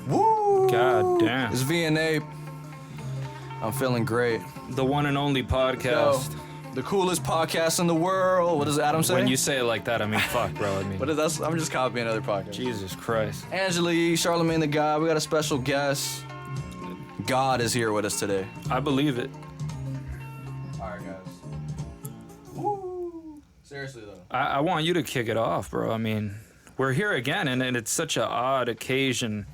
Woo! God damn. It's V and Ape. I'm feeling great. The one and only podcast. Yo, the coolest podcast in the world. What does Adam say? When you say it like that, I mean, fuck, bro. I mean, What is that? I'm just copying other podcasts. Jesus Christ. Angela Yee, Charlemagne the God. We got a special guest. God is here with us today. I believe it. All right, guys. Woo! Seriously, though. I want you to kick it off, bro. I mean, we're here again, and it's such an odd occasion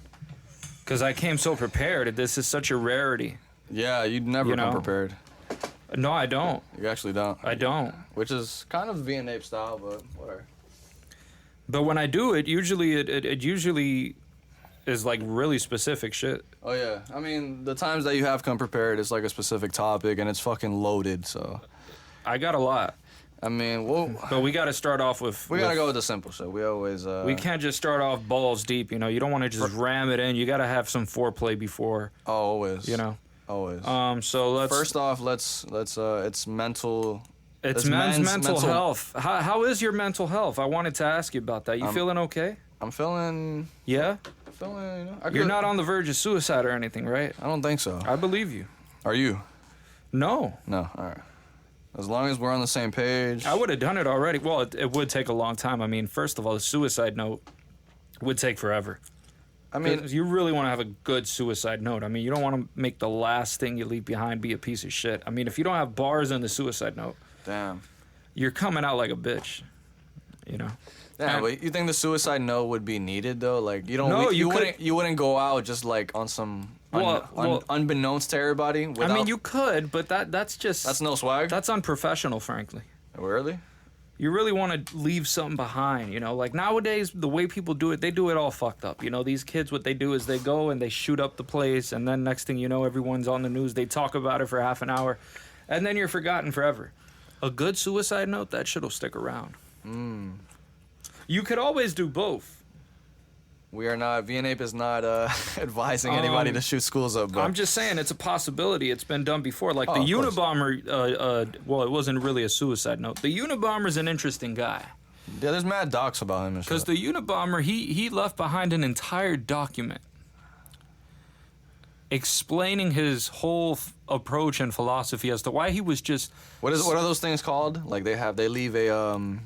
because I came so prepared. This is such a rarity. Yeah, you'd never come prepared. No, I don't. You actually don't. I don't. Which is kind of V and Ape style, but whatever. But when I do it, usually it usually is like really specific shit. Oh yeah, I mean the times that you have come prepared, it's like a specific topic and it's fucking loaded. So I got a lot. I mean, But we got to start off with. We gotta go with the simple shit. We always. We can't just start off balls deep. You know, you don't want to just ram it in. You got to have some foreplay before. Oh, always. You know. Always. So let's. First off, let's. It's mental. It's men's mental health. How is your mental health? I wanted to ask you about that. You feeling okay? I'm feeling. Yeah. Feeling. You know. You're not on the verge of suicide or anything, right? I don't think so. I believe you. Are you? No. No. All right. As long as we're on the same page. I would have done it already. Well, it would take a long time. I mean, first of all, the suicide note would take forever. I mean, you really want to have a good suicide note. I mean, you don't want to make the last thing you leave behind be a piece of shit. I mean, if you don't have bars in the suicide note, damn, you're coming out like a bitch. You know. Yeah, but you think the suicide note would be needed though? Like you don't. No, you wouldn't go out just like on some. Unbeknownst to everybody. I mean, you could, but that's just. That's no swag. That's unprofessional, frankly. Really? You really want to leave something behind, you know? Like nowadays, the way people do it, they do it all fucked up. You know, these kids, what they do is they go and they shoot up the place, and then next thing you know, everyone's on the news. They talk about it for half an hour, and then you're forgotten forever. A good suicide note, that shit'll stick around. You could always do both. We are not. V and Ape is not advising anybody to shoot schools up. But I'm just saying it's a possibility. It's been done before. Like the Unabomber. Well, it wasn't really a suicide note. The Unabomber's an interesting guy. Yeah, there's mad docs about him. Because the Unabomber, he left behind an entire document explaining his whole approach and philosophy as to why he was just. What are those things called? Like they leave a.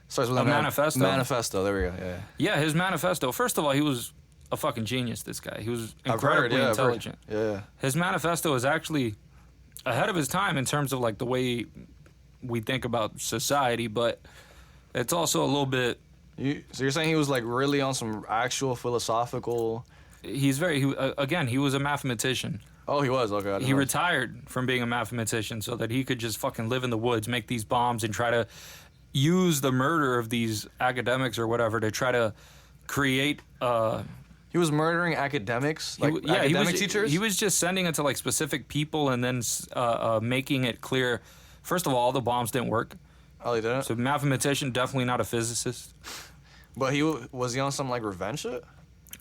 Starts with a manifesto. Manifesto. There we go. Yeah, his manifesto. First of all, he was a fucking genius. This guy. He was incredibly intelligent. Yeah. His manifesto is actually ahead of his time in terms of like the way we think about society, but it's also a little bit. So you're saying he was like really on some actual philosophical. He's again. He was a mathematician. Oh, he was. Okay. He retired from being a mathematician so that he could just fucking live in the woods, make these bombs, and try to use the murder of these academics or whatever to try to create. He was murdering academics, academic teachers. He was just sending it to like specific people and then making it clear. First of all, the bombs didn't work. Oh, they didn't. So mathematician, definitely not a physicist. But was he on some like revenge shit?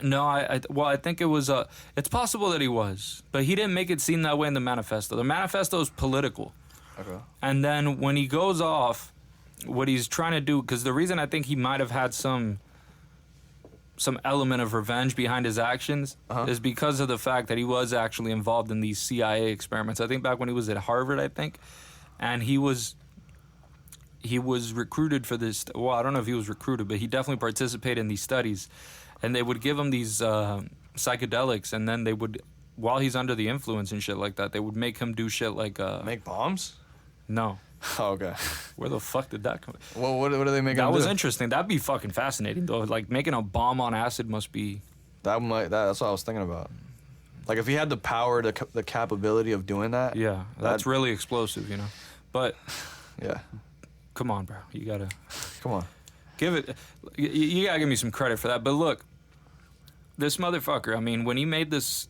No, I think it was. It's possible that he was, but he didn't make it seem that way in the manifesto. The manifesto is political. Okay. And then when he goes off. What he's trying to do, because the reason I think he might have had some element of revenge behind his actions is because of the fact that he was actually involved in these CIA experiments. I think back when he was at Harvard, and he was recruited for this. Well, I don't know if he was recruited, but he definitely participated in these studies, and they would give him these psychedelics, and then they would, while he's under the influence and shit like that, they would make him do shit like make bombs. No. Oh, okay. Where the fuck did that come? Well, what do they make? That was interesting. That'd be fucking fascinating, though. Like making a bomb on acid must be. That's what I was thinking about. Like if he had the power, the capability of doing that. Yeah, that's really explosive, you know. But. Yeah. Come on, bro. You gotta. Come on. Give it. You gotta give me some credit for that. But look. This motherfucker, I mean, when he made this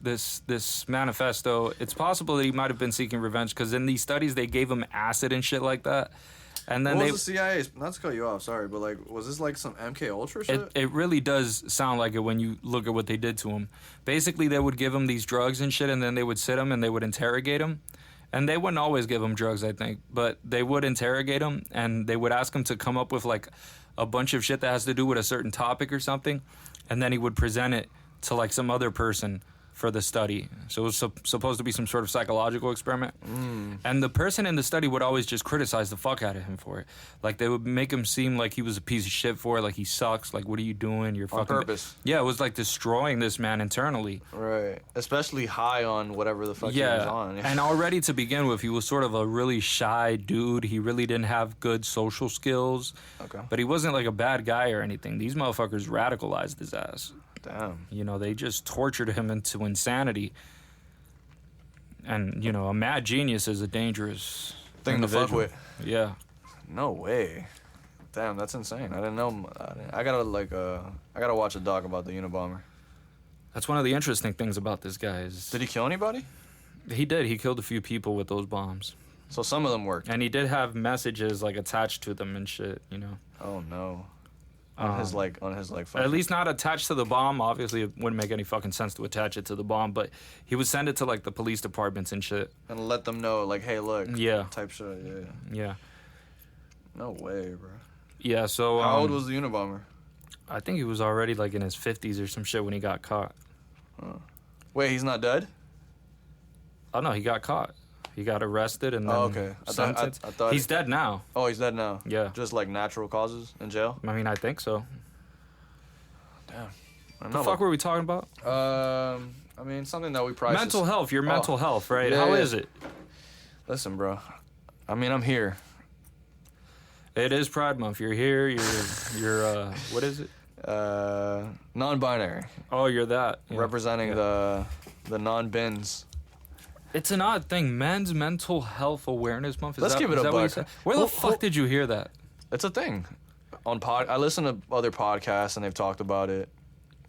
manifesto, it's possible that he might have been seeking revenge because in these studies they gave him acid and shit like that. And then what was the CIA? Not to cut you off, sorry, but like, was this like some MK Ultra shit? It really does sound like it when you look at what they did to him. Basically, they would give him these drugs and shit, and then they would sit him and they would interrogate him. And they wouldn't always give him drugs, I think, but they would interrogate him and they would ask him to come up with like a bunch of shit that has to do with a certain topic or something, and then he would present it to like some other person for the study. So it was supposed to be some sort of psychological experiment. And the person in the study would always just criticize the fuck out of him for it. Like they would make him seem like he was a piece of shit for it, like he sucks, like what are you doing? You're fucking... On purpose. Yeah, it was like destroying this man internally. Right. Especially high on whatever the fuck he was on. And already to begin with, he was sort of a really shy dude. He really didn't have good social skills. Okay. But he wasn't like a bad guy or anything. These motherfuckers radicalized his ass. Damn. You know, they just tortured him into insanity. And, you know, a mad genius is a dangerous thing to fuck with. Yeah. No way. Damn, that's insane. I didn't know. I gotta watch a doc about the Unabomber. That's one of the interesting things about this guy is... Did he kill anybody? He did. He killed a few people with those bombs. So some of them worked. And he did have messages, like, attached to them and shit, you know? Oh, no. On his fucking... At least not attached to the bomb. Obviously, it wouldn't make any fucking sense to attach it to the bomb, but he would send it to, like, the police departments and shit. And let them know, like, hey, look. Yeah. Type shit, Yeah. No way, bro. Yeah, so... How old was the Unabomber? I think he was already, like, in his 50s or some shit when he got caught. Huh. Wait, he's not dead? Oh, no, he got caught. He got arrested and then okay. I thought he's dead now. Oh, he's dead now? Yeah. Just, like, natural causes in jail? I mean, I think so. Damn. What the fuck were we talking about? I mean, something that we probably... Mental health. Your mental health, right? Yeah, How is it? Listen, bro. I mean, I'm here. It is Pride Month. You're here. You're what is it? Non-binary. Oh, you're that. Yeah. Representing the non-bins. It's an odd thing. Men's Mental Health Awareness Month. Let's give it a buck. Where the fuck did you hear that? It's a thing. I listen to other podcasts and they've talked about it.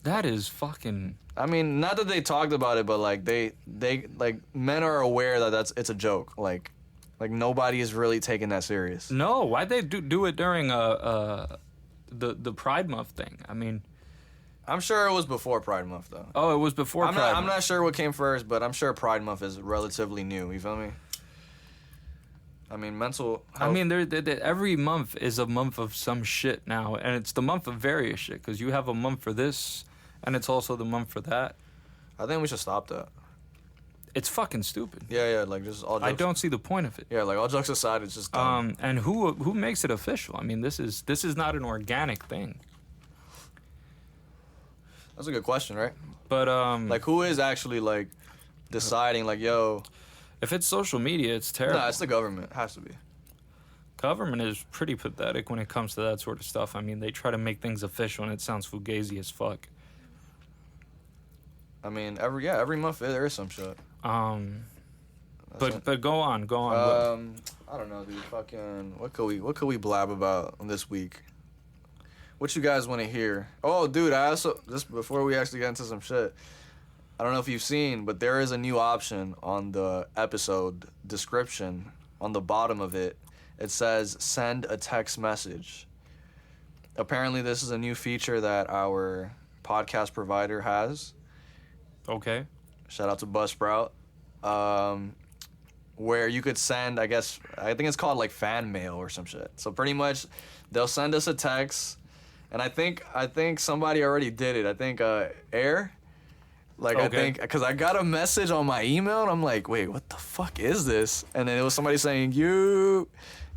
That is fucking... I mean, not that they talked about it, but like they like men are aware that it's a joke. Like nobody is really taking that serious. No, why'd they do it during the Pride Month thing? I mean, I'm sure it was before Pride Month though. Oh, it was before Pride Month. I'm not sure what came first, but I'm sure Pride Month is relatively new. You feel me? I mean, mental health. I mean, every month is a month of some shit now, and it's the month of various shit because you have a month for this, and it's also the month for that. I think we should stop that. It's fucking stupid. Yeah, like just all jokes. I don't see the point of it. Yeah, like all jokes aside, it's just dumb. And who makes it official? I mean, this is not an organic thing. That's a good question, right? But like who is actually like deciding like, yo, if it's social media, it's terrible. Nah, it's the government. It has to be. Government is pretty pathetic when it comes to that sort of stuff. I mean, they try to make things official and it sounds fugazi as fuck. I mean, every month there is some shit. But go on. I don't know, dude. Fucking what could we blab about this week? What you guys want to hear? Oh, dude, I also just before we actually get into some shit, I don't know if you've seen, but there is a new option on the episode description. On the bottom of it, it says send a text message. Apparently, this is a new feature that our podcast provider has. Okay. Shout out to Buzzsprout. Where you could send, I think it's called like fan mail or some shit. So pretty much, they'll send us a text, and I think somebody already did it. I think Air. Like, okay. I think, because I got a message on my email, and I'm like, wait, what the fuck is this? And then it was somebody saying, you.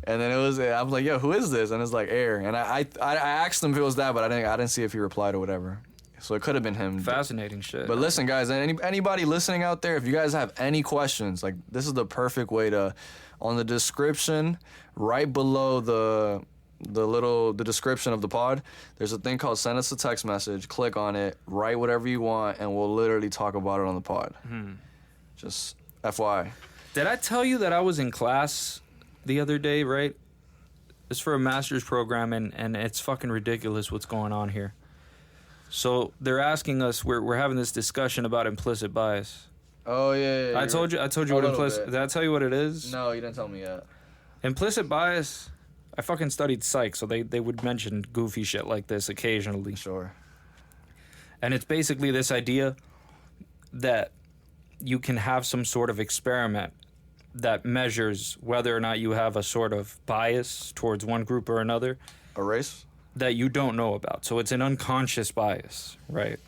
And then I was like, yo, who is this? And it's like Air. And I asked him if it was that, but I didn't see if he replied or whatever. So it could have been him. Fascinating shit. But listen, guys, anybody listening out there, if you guys have any questions, like, this is the perfect way to, on the description, right below the description of the pod, there's a thing called send us a text message. Click on it, write whatever you want, and we'll literally talk about it on the pod. Just FYI. Did I tell you that I was in class the other day, right? It's for a master's program, and it's fucking ridiculous what's going on here. So they're asking us, we're having this discussion about implicit bias. Oh, yeah. I told you what implicit... Did I tell you what it is? No, you didn't tell me yet. Implicit bias... I fucking studied psych, so they would mention goofy shit like this occasionally. Sure. And it's basically this idea that you can have some sort of experiment that measures whether or not you have a sort of bias towards one group or another. A race? That you don't know about. So it's an unconscious bias, right?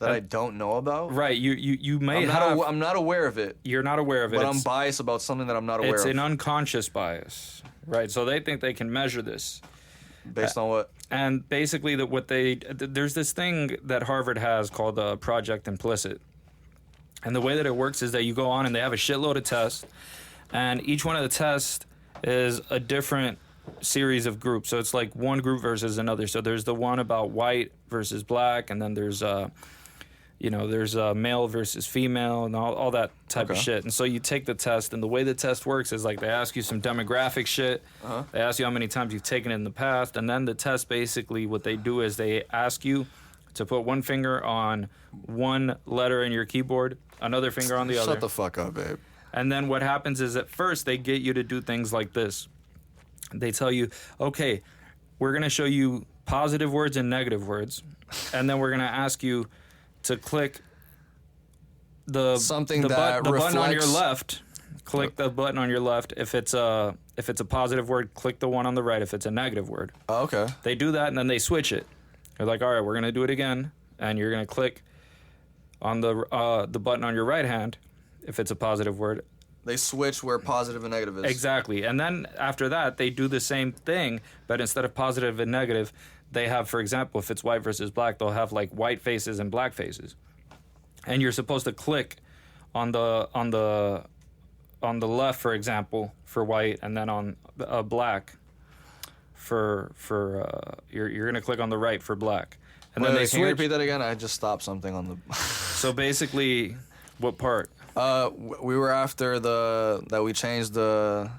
that I don't know about. Right. You may I'm not aware of it. You're not aware of it. But I'm biased about something that I'm not aware of. It's an unconscious bias, right? So they think they can measure this. Based on what? And basically, there's this thing that Harvard has called Project Implicit. And the way that it works is that you go on and they have a shitload of tests, and each one of the tests is a different series of groups. So it's like one group versus another. So there's the one about white versus black, and then there's male versus female and all that type of shit. And so you take the test, and the way the test works is like they ask you some demographic shit. They ask you how many times you've taken it in the past, and then the test basically what they do is they ask you to put one finger on one letter in your keyboard, another finger on the other. Shut the fuck up, babe. And then what happens is at first they get you to do things like this. They tell you, okay, we're going to show you positive words and negative words, and then we're going to ask you to click the button on your left. Click the button on your left. If it's a positive word, click the one on the right. If it's a negative word, okay. They do that and then they switch it. They're like, all right, we're gonna do it again, and you're gonna click on the button on your right hand if it's a positive word. They switch where positive and negative is. Exactly, and then after that, they do the same thing, but instead of positive and negative, they have, for example, if it's white versus black, they'll have like white faces and black faces, and you're supposed to click on the left, for example, for white, and then on black for you're gonna click on the right for black, and then they switch. Can you repeat that again? I just stopped something on the. So basically, what part? We were after that we changed the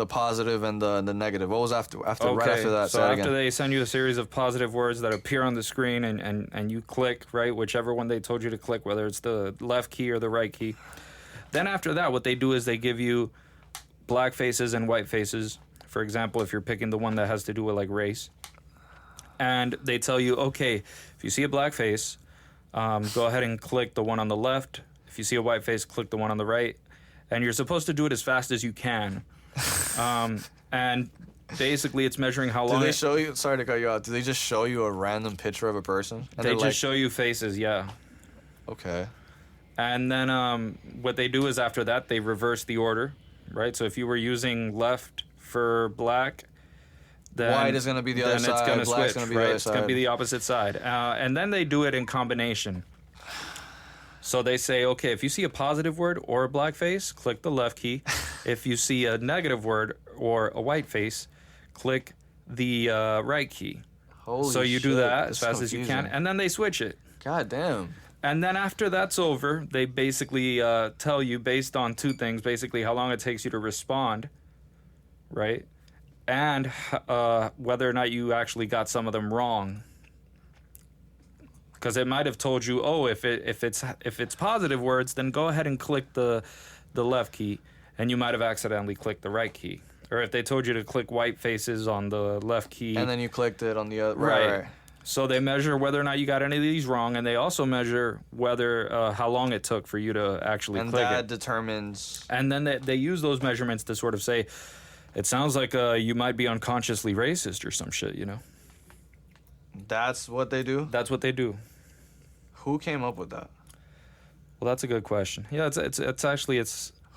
positive and the negative. What was after right after that? So after they send you a series of positive words that appear on the screen and you click, right, whichever one they told you to click, whether it's the left key or the right key. Then after that, what they do is they give you black faces and white faces. For example, if you're picking the one that has to do with like race. And they tell you, okay, if you see a black face, go ahead and click the one on the left. If you see a white face, click the one on the right. And you're supposed to do it as fast as you can. And basically it's measuring how long. Do they show you, sorry to cut you out, do they just show you a random picture of a person? And they just show you faces, yeah. Okay. And then what they do is after that, they reverse the order, right? So if you were using left for black, then white is going to be the other side, it's going to black's switch, going to be right? the other It's side. going to be the opposite side. And then they do it in combination. So they say, okay, if you see a positive word or a black face, click the left key. If you see a negative word or a white face, click the right key. Holy so you shit, do that as that's fast as you can, and then they switch it. God damn. And then after that's over, they basically tell you based on two things, basically how long it takes you to respond, right? And whether or not you actually got some of them wrong. Because it might have told you, oh, if it's positive words, then go ahead and click the left key, and you might have accidentally clicked the right key. Or if they told you to click white faces on the left key, and then you clicked it on the other. Right. So they measure whether or not you got any of these wrong, and they also measure whether how long it took for you to actually click it. And that determines. And then they use those measurements to sort of say, it sounds like you might be unconsciously racist or some shit, you know? That's what they do? That's what they do. Who came up with that? Well, that's a good question. Yeah, it's actually.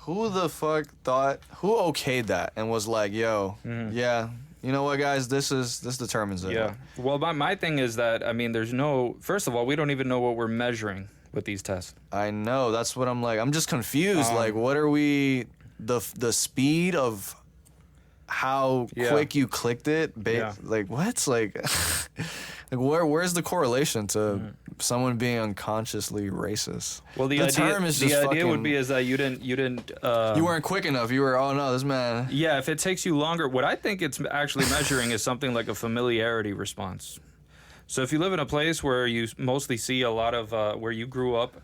Who the fuck thought? Who okayed that and was like, "Yo, yeah, you know what, guys, this determines it." Yeah. Well, my thing is that there's no. First of all, we don't even know what we're measuring with these tests. I know. That's what I'm like. I'm just confused. Like, what are we? The speed of how quick you clicked it. Like what? Like, where's the correlation to someone being unconsciously racist? Well, the idea would be is that you didn't. You weren't quick enough. You were. Oh no, this man. Yeah, if it takes you longer, what I think it's actually measuring is something like a familiarity response. So if you live in a place where you mostly see a lot of where you grew up,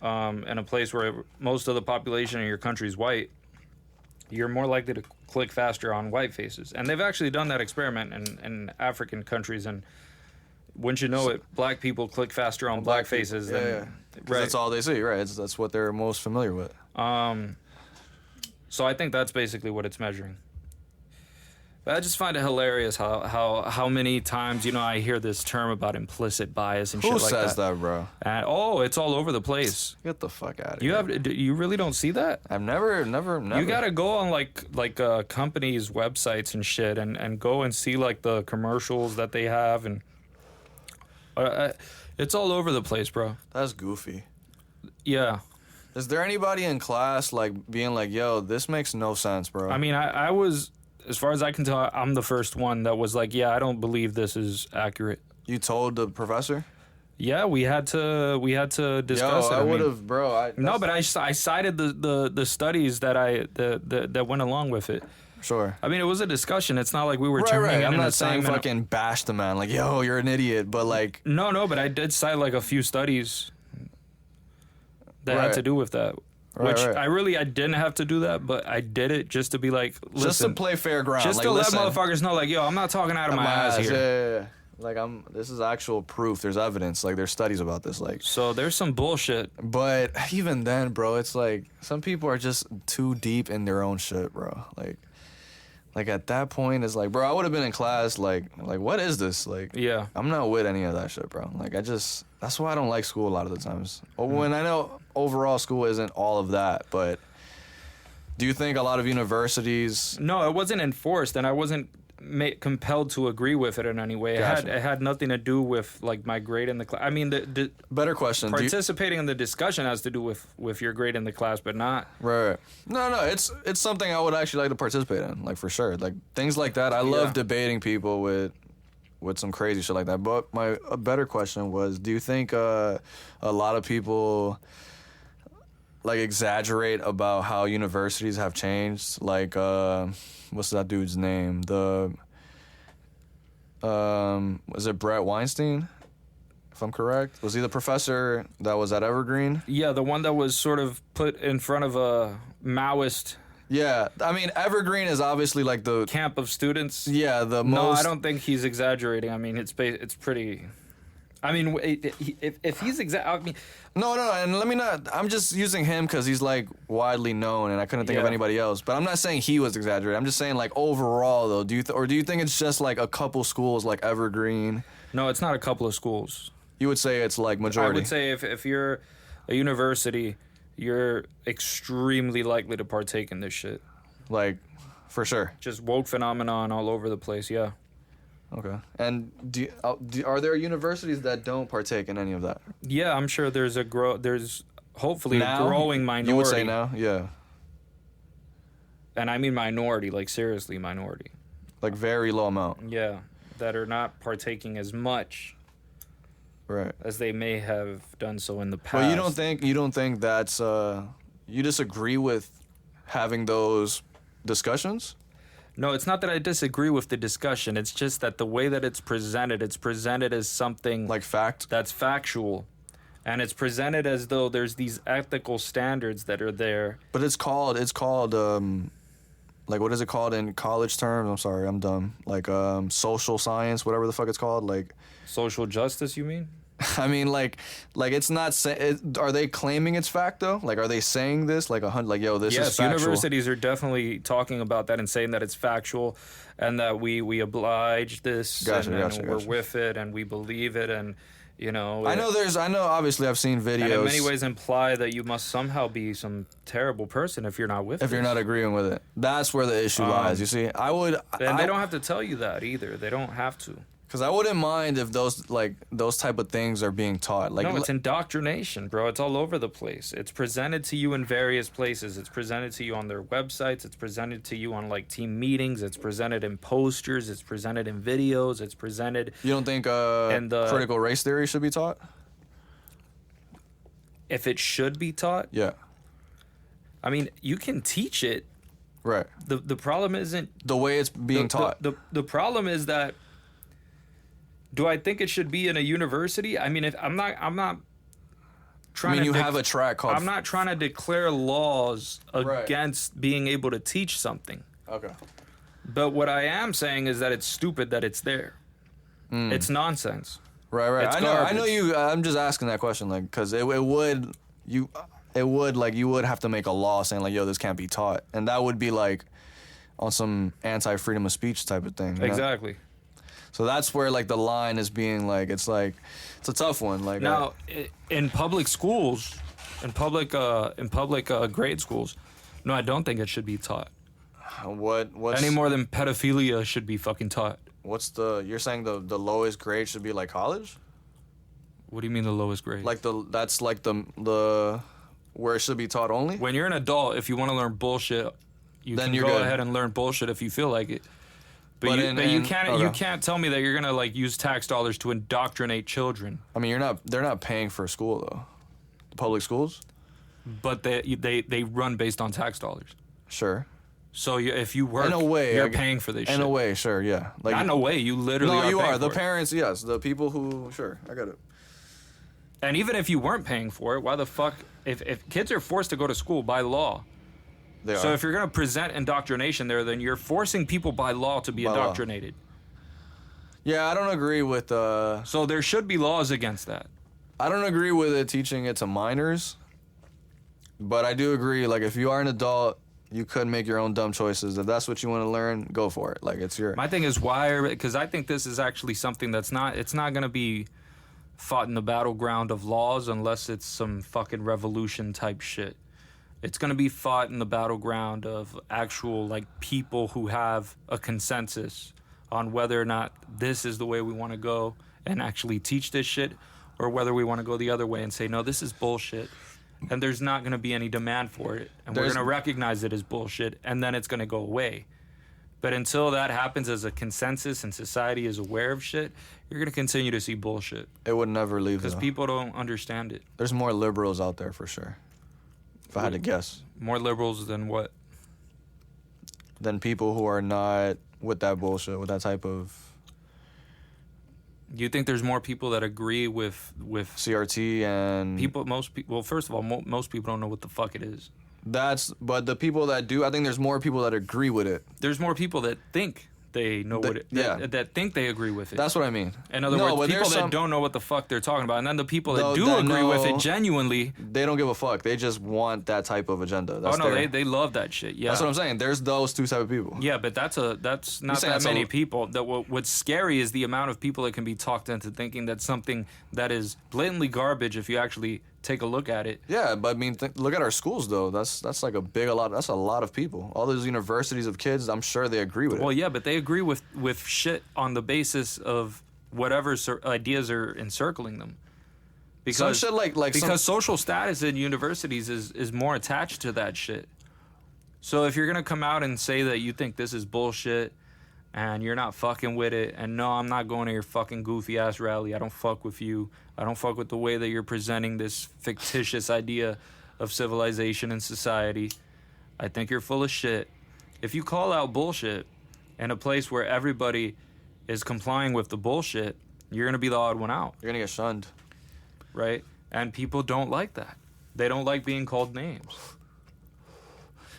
in a place where most of the population in your country is white, you're more likely to click faster on white faces. And they've actually done that experiment in African countries, and wouldn't you know it, black people click faster on black faces than right. That's all they see, right? That's what they're most familiar with. So I think that's basically what it's measuring. But I just find it hilarious how many times, you know, I hear this term about implicit bias and Who shit like that. says that, bro? And, it's all over the place. Get the fuck out of You here. you really don't see that? I've never. You gotta go on like companies' websites and shit, and go and see like the commercials that they have, and it's all over the place, bro. That's goofy. Yeah. Is there anybody in class like being like, "Yo, this makes no sense, bro"? I mean, I was, as far as I can tell, I'm the first one that was like, yeah, I don't believe this is accurate. You told the professor? Yeah, we had to discuss it. I would have, bro. No, but I cited the studies that went along with it. Sure. I mean, it was a discussion. It's not like we were turning Right. in I'm an not saying assignment. fucking bash the man. Like, yo, you're an idiot. But like, No, but I did cite like a few studies that had Right. to do with that. Right, Which right. I didn't have to do that, but I did it just to be like, listen, just to play fair ground. just like, to listen, let motherfuckers know, like, yo, I'm not talking out of my ass here. Yeah. Like this is actual proof. There's evidence. Like there's studies about this. Like, So there's some bullshit. but even then, bro, it's like some people are just too deep in their own shit, bro. Like at that point, it's like, bro, I would have been in class. Like what is this? Like, Yeah. I'm not with any of that shit, bro. Like that's why I don't like school a lot of the times. When I know overall school isn't all of that, but do you think a lot of universities? No, it wasn't enforced, and I wasn't compelled to agree with it in any way. Gotcha. It had nothing to do with like my grade in the class. I mean, the Better question. participating in the discussion has to do with your grade in the class, but not. Right. No, it's something I would actually like to participate in, like for sure. Like things like that. I love Yeah. debating people with some crazy shit like that. But a better question was, do you think a lot of people like exaggerate about how universities have changed? Like what's that dude's name? Was it Brett Weinstein? If I'm correct, was he the professor that was at Evergreen? Yeah, the one that was sort of put in front of a Maoist Yeah, I mean Evergreen is obviously like the camp of students. the No, most. I don't think he's exaggerating. I mean, it's pretty. I mean, if he's I mean, No, and let me not. I'm just using him because he's like widely known, and I couldn't think of Yeah. anybody else. But I'm not saying he was exaggerating. I'm just saying like overall though. Do you think it's just like a couple schools like Evergreen? no, it's not a couple of schools. You would say it's like I majority. would say if you're a university, you're extremely likely to partake in this shit. Like, for sure. Just woke phenomenon all over the place. Yeah. Okay. And are there universities that don't partake in any of that? Yeah, I'm sure there's hopefully Now? a growing minority. You would say now? Yeah. And I mean minority, like seriously minority. Like very low amount. Yeah, that are not partaking as much Right. as they may have done so in the past. But you don't think that's you disagree with having those discussions? No, it's not that I disagree with the discussion. It's just that the way that it's presented as something Like fact? that's factual. And it's presented as though there's these ethical standards that are there. But it's called like what is it called in college terms? I'm sorry, I'm dumb. Like social science, whatever the fuck it's called. Like Social justice, you mean? I mean like it's not are they claiming it's fact though? Like are they saying this like yo this is Yes, factual? universities are definitely talking about that and saying that it's factual and that we oblige this Gotcha, and gotcha, we're gotcha. with it and we believe it and you know I know obviously I've seen videos and in many ways imply that you must somehow be some terrible person if you're not with if you're not agreeing with it. That's where the issue lies. You see, and they don't have to tell you that either. They don't have to. because I wouldn't mind if those type of things are being taught. Like No, it's indoctrination, bro. It's all over the place. It's presented to you in various places. It's presented to you on their websites. It's presented to you on like team meetings. It's presented in posters. It's presented in videos. It's presented. you don't think critical race theory should be taught? If it should be taught, Yeah. I mean, you can teach it. Right. The problem isn't The way it's being taught. The problem is that. Do I think it should be in a university? I mean, if I'm not trying. I mean, to you have a track called. I'm not trying to declare laws Right. against being able to teach something. Okay. But what I am saying is that it's stupid that it's there. It's nonsense. Right. It's I know garbage. you. I'm just asking that question, like, because it would you would have to make a law saying like, yo, this can't be taught, and that would be like on some anti-freedom of speech type of thing. You know? Exactly. So that's where like the line is being like it's a tough one. Like now, in public schools, in public grade schools, no, I don't think it should be taught. What's any more than pedophilia should be fucking taught. You're saying the lowest grade should be like college? What do you mean the lowest grade? Like that's like the where it should be taught only? When you're an adult, if you want to learn bullshit, you can go ahead and learn bullshit if you feel like it. But you can't tell me that you're gonna like use tax dollars to indoctrinate children. I mean, they're not paying for school though. The public schools? But they run based on tax dollars. Sure. So if you work, in a way, you're paying for this shit. In a way, sure, yeah. Like, not in a way, you literally No, you are. for The it. parents, yes. The people who, sure, I got it. And even if you weren't paying for it, why the fuck... If kids are forced to go to school by law... They so are. if you're going to present indoctrination there, then you're forcing people by law to be indoctrinated. Yeah, I don't agree with... So there should be laws against that. I don't agree with it teaching it to minors. But I do agree, like, if you are an adult... You could make your own dumb choices. If that's what you want to learn, go for it. Like, it's your... My thing is why... Because I think this is actually something that's not... It's not going to be fought in the battleground of laws unless it's some fucking revolution type shit. It's going to be fought in the battleground of actual, like, people who have a consensus on whether or not this is the way we want to go and actually teach this shit, or whether we want to go the other way and say, no, this is bullshit. And there's not going to be any demand for it. And we're going to recognize it as bullshit, and then it's going to go away. But until that happens as a consensus and society is aware of shit, you're going to continue to see bullshit. It would never leave, because people don't understand it. There's more liberals out there, for sure. If I had to guess. More liberals than what? Than people who are not with that bullshit, with that type of... You think there's more people that agree with CRT and most people? Well, first of all, most people don't know what the fuck it is. But the people that do, I think there's more people that agree with it. There's more people that think they know what it. That think they agree with it. That's what I mean. In other words, people that don't know what the fuck they're talking about, and then the people that do agree with it genuinely, they don't give a fuck. They just want that type of agenda. That's they love that shit. Yeah, that's what I'm saying. There's those two type of people. Yeah, but that's not that many people. That what's scary is the amount of people that can be talked into thinking that something that is blatantly garbage if you actually take a look at it. Yeah, but I mean, look at our schools though. That's like that's a lot of people. All those universities of kids, I'm sure they agree with it. Well, yeah, but they agree with shit on the basis of whatever ideas are encircling them. Because some shit because social status in universities is more attached to that shit. So if you're gonna come out and say that you think this is bullshit and you're not fucking with it, and no, I'm not going to your fucking goofy ass rally. I don't fuck with you. I don't fuck with the way that you're presenting this fictitious idea of civilization and society. I think you're full of shit. If you call out bullshit in a place where everybody is complying with the bullshit, you're going to be the odd one out. You're going to get shunned. Right? And people don't like that. They don't like being called names.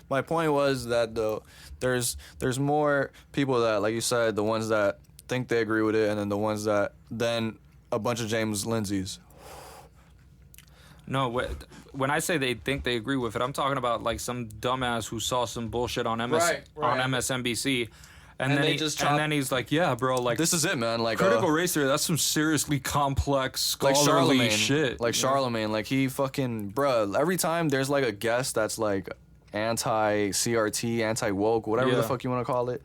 My point was that though there's more people that, like you said, the ones that think they agree with it, and then the ones that then a bunch of James Lindsays. No, when I say they think they agree with it, I'm talking about like some dumbass who saw some bullshit on on MSNBC. And then he's like, yeah, bro, like this is it, man. Like critical race theory, that's some seriously complex scholarly shit. Like Charlemagne, like he fucking, bruh, every time there's like a guest that's like anti-CRT, anti-woke, whatever the fuck you want to call it,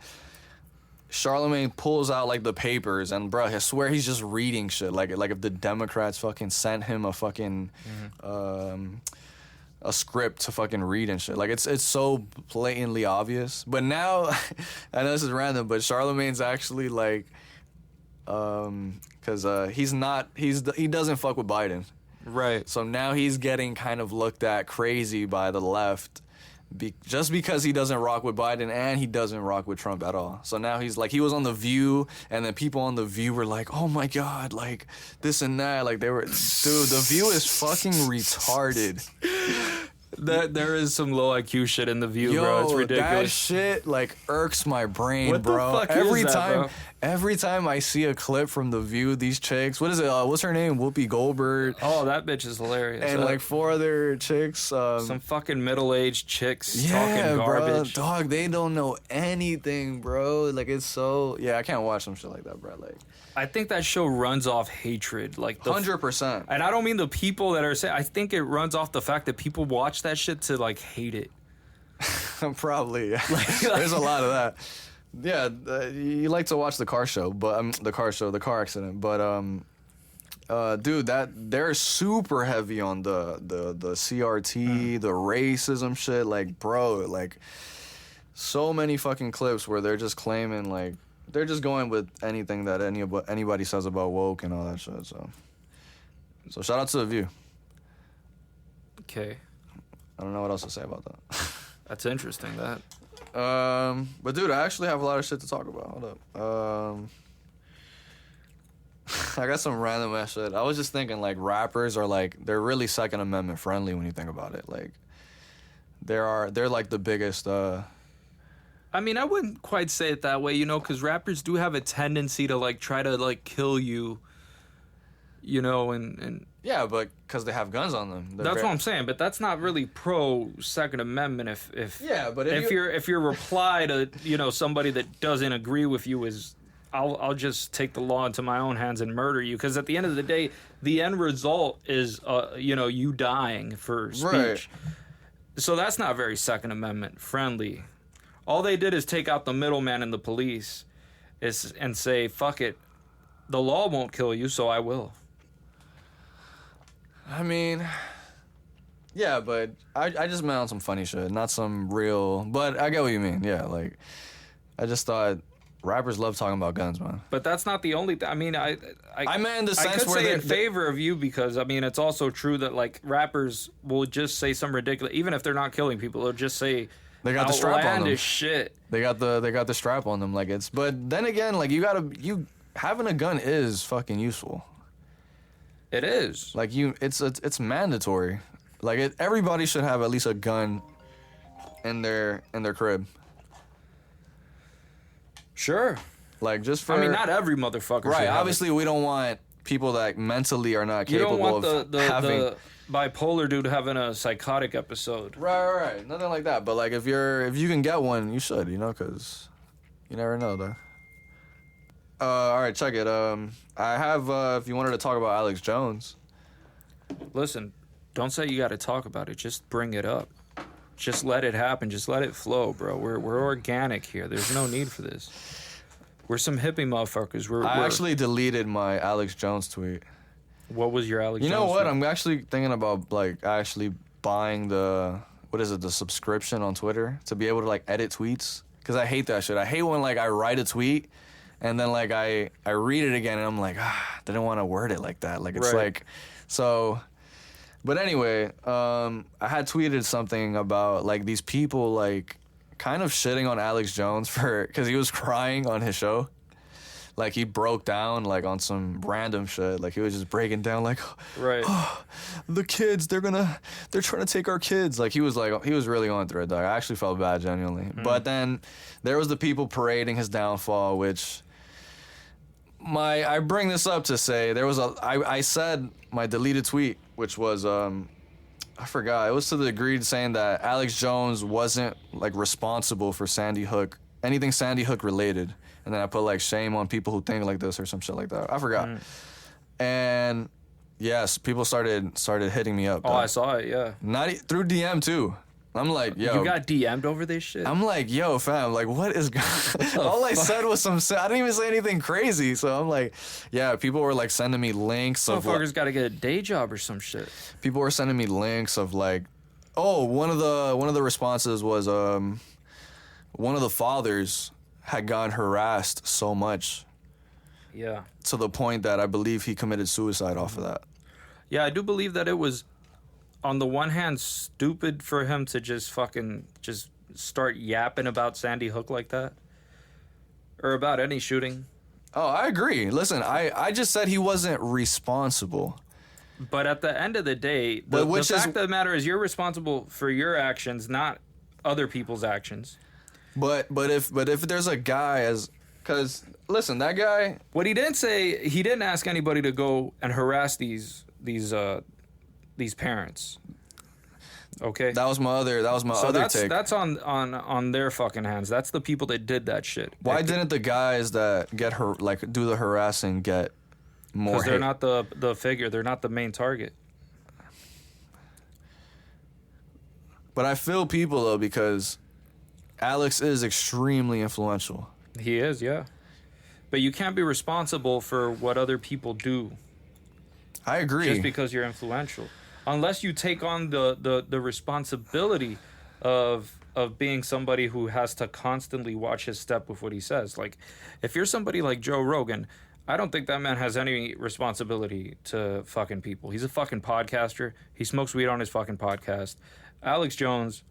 Charlemagne pulls out like the papers and bruh, I swear he's just reading shit. Like if the Democrats fucking sent him a fucking a script to fucking read and shit. Like it's so blatantly obvious. But now, I know this is random, but Charlemagne's actually like, cause he doesn't fuck with Biden. Right. So now he's getting kind of looked at crazy by the left. Just because he doesn't rock with Biden and he doesn't rock with Trump at all. So now he's like, he was on The View, and then people on The View were like, oh my God, like this and that. Like they were, dude, The View is fucking retarded. There is some low IQ shit in The View, bro. It's ridiculous. That shit like irks my brain, what bro. The fuck is that, bro? every time I see a clip from The View, these chicks, what is it? What's her name? Whoopi Goldberg. Oh, that bitch is hilarious. And like 4 other chicks. Some fucking middle-aged chicks talking garbage. Bro, dog, they don't know anything, bro. Like, it's so... Yeah, I can't watch some shit like that, bro. Like, I think that show runs off hatred. Like 100%. And I don't mean the people that are saying... I think it runs off the fact that people watch that shit to, like, hate it. Probably, yeah. There's a lot of that. Yeah, you like to watch the car show, but the car accident. But dude, they're super heavy on the CRT, the racism shit. Like, bro, like so many fucking clips where they're just claiming, like, they're just going with anything that anybody says about woke and all that shit. So shout out to The View. Okay. I don't know what else to say about that. That's interesting. That. But dude, I actually have a lot of shit to talk about. Hold up. I got some random ass shit. I was just thinking, like, rappers are like, they're really Second Amendment friendly when you think about it. Like, they're like the biggest. I mean, I wouldn't quite say it that way, you know, because rappers do have a tendency to like try to like kill you, you know, and yeah, but because they have guns on them. That's what I'm saying. But that's not really pro Second Amendment. If yeah, but if your reply to, you know, somebody that doesn't agree with you is, I'll just take the law into my own hands and murder you, because at the end of the day, the end result is you know, you dying for speech. Right. So that's not very Second Amendment friendly. All they did is take out the middleman in the police, and say, fuck it, the law won't kill you, so I will. I mean, yeah, but I just meant on some funny shit, not some real. But I get what you mean. Yeah, like, I just thought rappers love talking about guns, man. But that's not the only thing. I mean, I meant in the sense I could where say in favor of you, because I mean, it's also true that like rappers will just say some ridiculous, even if they're not killing people, they'll just say they got the strap on them. Shit. They got the strap on them, like it's. But then again, like you having a gun is fucking useful. It is. Like it's mandatory. Like everybody should have at least a gun in their crib. Sure. Like, just for... I mean, not every motherfucker. Right, obviously we don't want people that mentally are not capable of having... You don't want the bipolar dude having a psychotic episode. Right. Nothing like that. But, like, if you can get one, you should, you know, because you never know, though. All right, check it. I have, if you wanted to talk about Alex Jones. Listen, don't say you got to talk about it. Just bring it up. Just let it happen. Just let it flow, bro. We're organic here. There's no need for this. We're some hippie motherfuckers. I actually deleted my Alex Jones tweet. What was your Alex Jones tweet? You know what? I'm actually thinking about, like, actually buying the subscription on Twitter to be able to, like, edit tweets. Because I hate that shit. I hate when, like, I write a tweet and then, like, I read it again and I'm like, didn't want to word it like that. Like, it's like, so... But anyway, I had tweeted something about, like, these people, like, kind of shitting on Alex Jones because he was crying on his show. Like, he broke down, like, on some random shit. Like, he was just breaking down, like, the kids, they're trying to take our kids. Like, he was really going through it, dog. I actually felt bad, genuinely. Mm. But then there was the people parading his downfall, which... I bring this up to say I said my deleted tweet, which was I forgot. It was to the degree saying that Alex Jones wasn't, like, responsible for Sandy Hook, anything Sandy Hook related, and then I put, like, shame on people who think like this or some shit like that. I forgot. And yes, people started hitting me up. Oh, I saw it. Yeah. Not through DM too. I'm like, yo. You got DM'd over this shit? I'm like, yo, fam, like, what is going on? All I said was I didn't even say anything crazy. So I'm like, yeah, people were, like, sending me links of... Motherfuckers got to get a day job or some shit. People were sending me links of, like... Oh, one of the responses was, one of the fathers had gotten harassed so much. Yeah. To the point that I believe he committed suicide off of that. Yeah, I do believe that it was... On the one hand, stupid for him to just start yapping about Sandy Hook like that. Or about any shooting. Oh, I agree. Listen, I just said he wasn't responsible. But at the end of the day, the fact of the matter is you're responsible for your actions, not other people's actions. But if there's a guy because listen, that guy. What he didn't say, he didn't ask anybody to go and harass these parents. Okay. That was my other take. That's on their fucking hands. That's the people that did that shit. Why didn't the guys that get her do the harassing get more? Because they're not the figure. They're not the main target. But I feel people though, because Alex is extremely influential. He is, yeah. But you can't be responsible for what other people do. I agree. Just because you're influential. Unless you take on the responsibility of being somebody who has to constantly watch his step with what he says. Like, if you're somebody like Joe Rogan, I don't think that man has any responsibility to fucking people. He's a fucking podcaster. He smokes weed on his fucking podcast. Alex Jones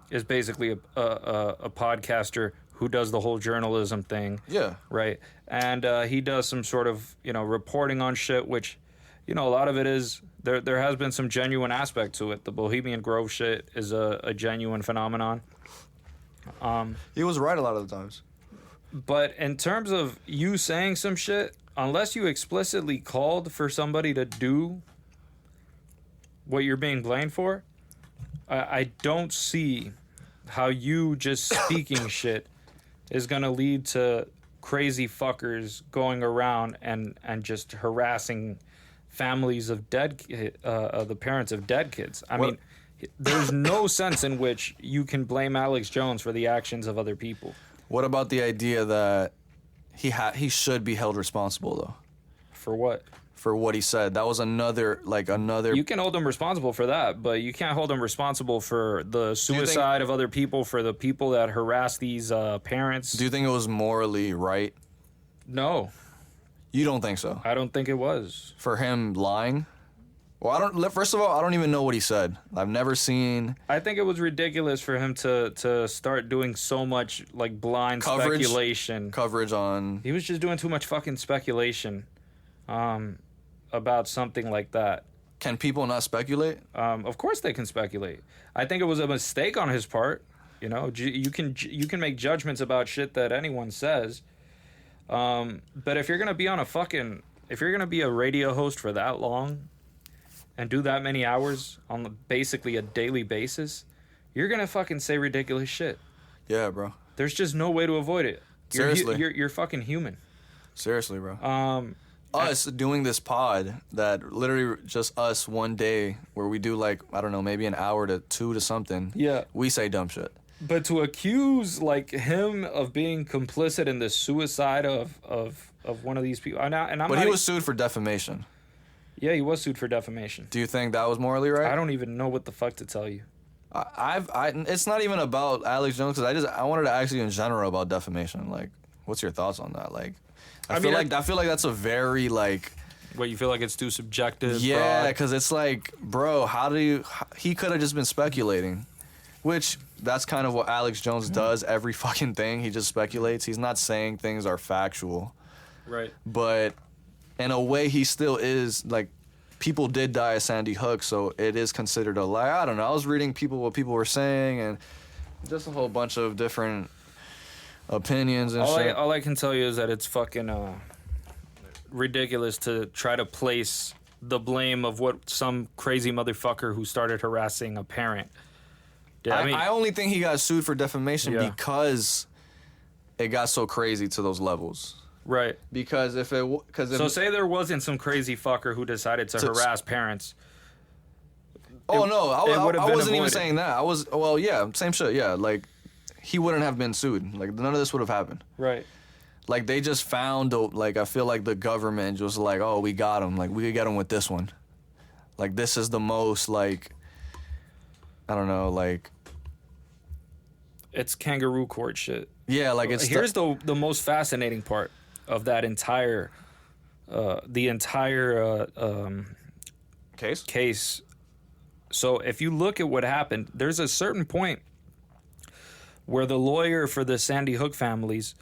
is basically a podcaster who does the whole journalism thing. Yeah. Right? And he does some sort of, reporting on shit, which, a lot of it is... There has been some genuine aspect to it. The Bohemian Grove shit is a genuine phenomenon. He was right a lot of the times. But in terms of you saying some shit, unless you explicitly called for somebody to do what you're being blamed for, I don't see how you just speaking shit is going to lead to crazy fuckers going around and just harassing families of the parents of dead kids. I mean, there's no sense in which you can blame Alex Jones for the actions of other people. What about the idea that he should be held responsible though? For what? For what he said. That was another. You can hold him responsible for that, but you can't hold him responsible for the suicide of other people, for the people that harass these parents. Do you think it was morally right? No. You don't think so? I don't think it was. For him lying? Well, first of all, I don't even know what he said. I've never seen... I think it was ridiculous for him to start doing so much, blind speculation. Coverage on... He was just doing too much fucking speculation about something like that. Can people not speculate? Of course they can speculate. I think it was a mistake on his part. You can make judgments about shit that anyone says. But if you're gonna be a radio host for that long and do that many hours on basically a daily basis, you're gonna fucking say ridiculous shit. Yeah, bro. There's just no way to avoid it. Seriously. You're fucking human. Seriously, bro. Us doing this pod, that literally just us one day where we do maybe an hour to two to something. Yeah. We say dumb shit. But to accuse him of being complicit in the suicide of one of these people, he was sued for defamation. Yeah, he was sued for defamation. Do you think that was morally right? I don't even know what the fuck to tell you. It's not even about Alex Jones, because I wanted to ask you in general about defamation. What's your thoughts on that? I feel like that's a very What, you feel like it's too subjective? Yeah, because it's bro, he could have just been speculating, which that's kind of what Alex Jones does every fucking thing. He just speculates. He's not saying things are factual. Right. But in a way, he still is, people did die at Sandy Hook, so it is considered a lie. I don't know. I was reading what people were saying, and just a whole bunch of different opinions and shit. All I can tell you is that it's fucking ridiculous to try to place the blame of what some crazy motherfucker who started harassing a parent. Yeah, I only think he got sued for defamation because it got so crazy to those levels. Right. Because say there wasn't some crazy fucker who decided to harass parents. I wasn't even saying that. Same shit. Yeah, he wouldn't have been sued. None of this would have happened. Right. They just found, I feel like the government was oh, we got him. We could get him with this one. This is the most, I don't know, It's kangaroo court shit. Yeah, it's... Here's the most fascinating part of that entire... case. So if you look at what happened, there's a certain point where the lawyer for the Sandy Hook families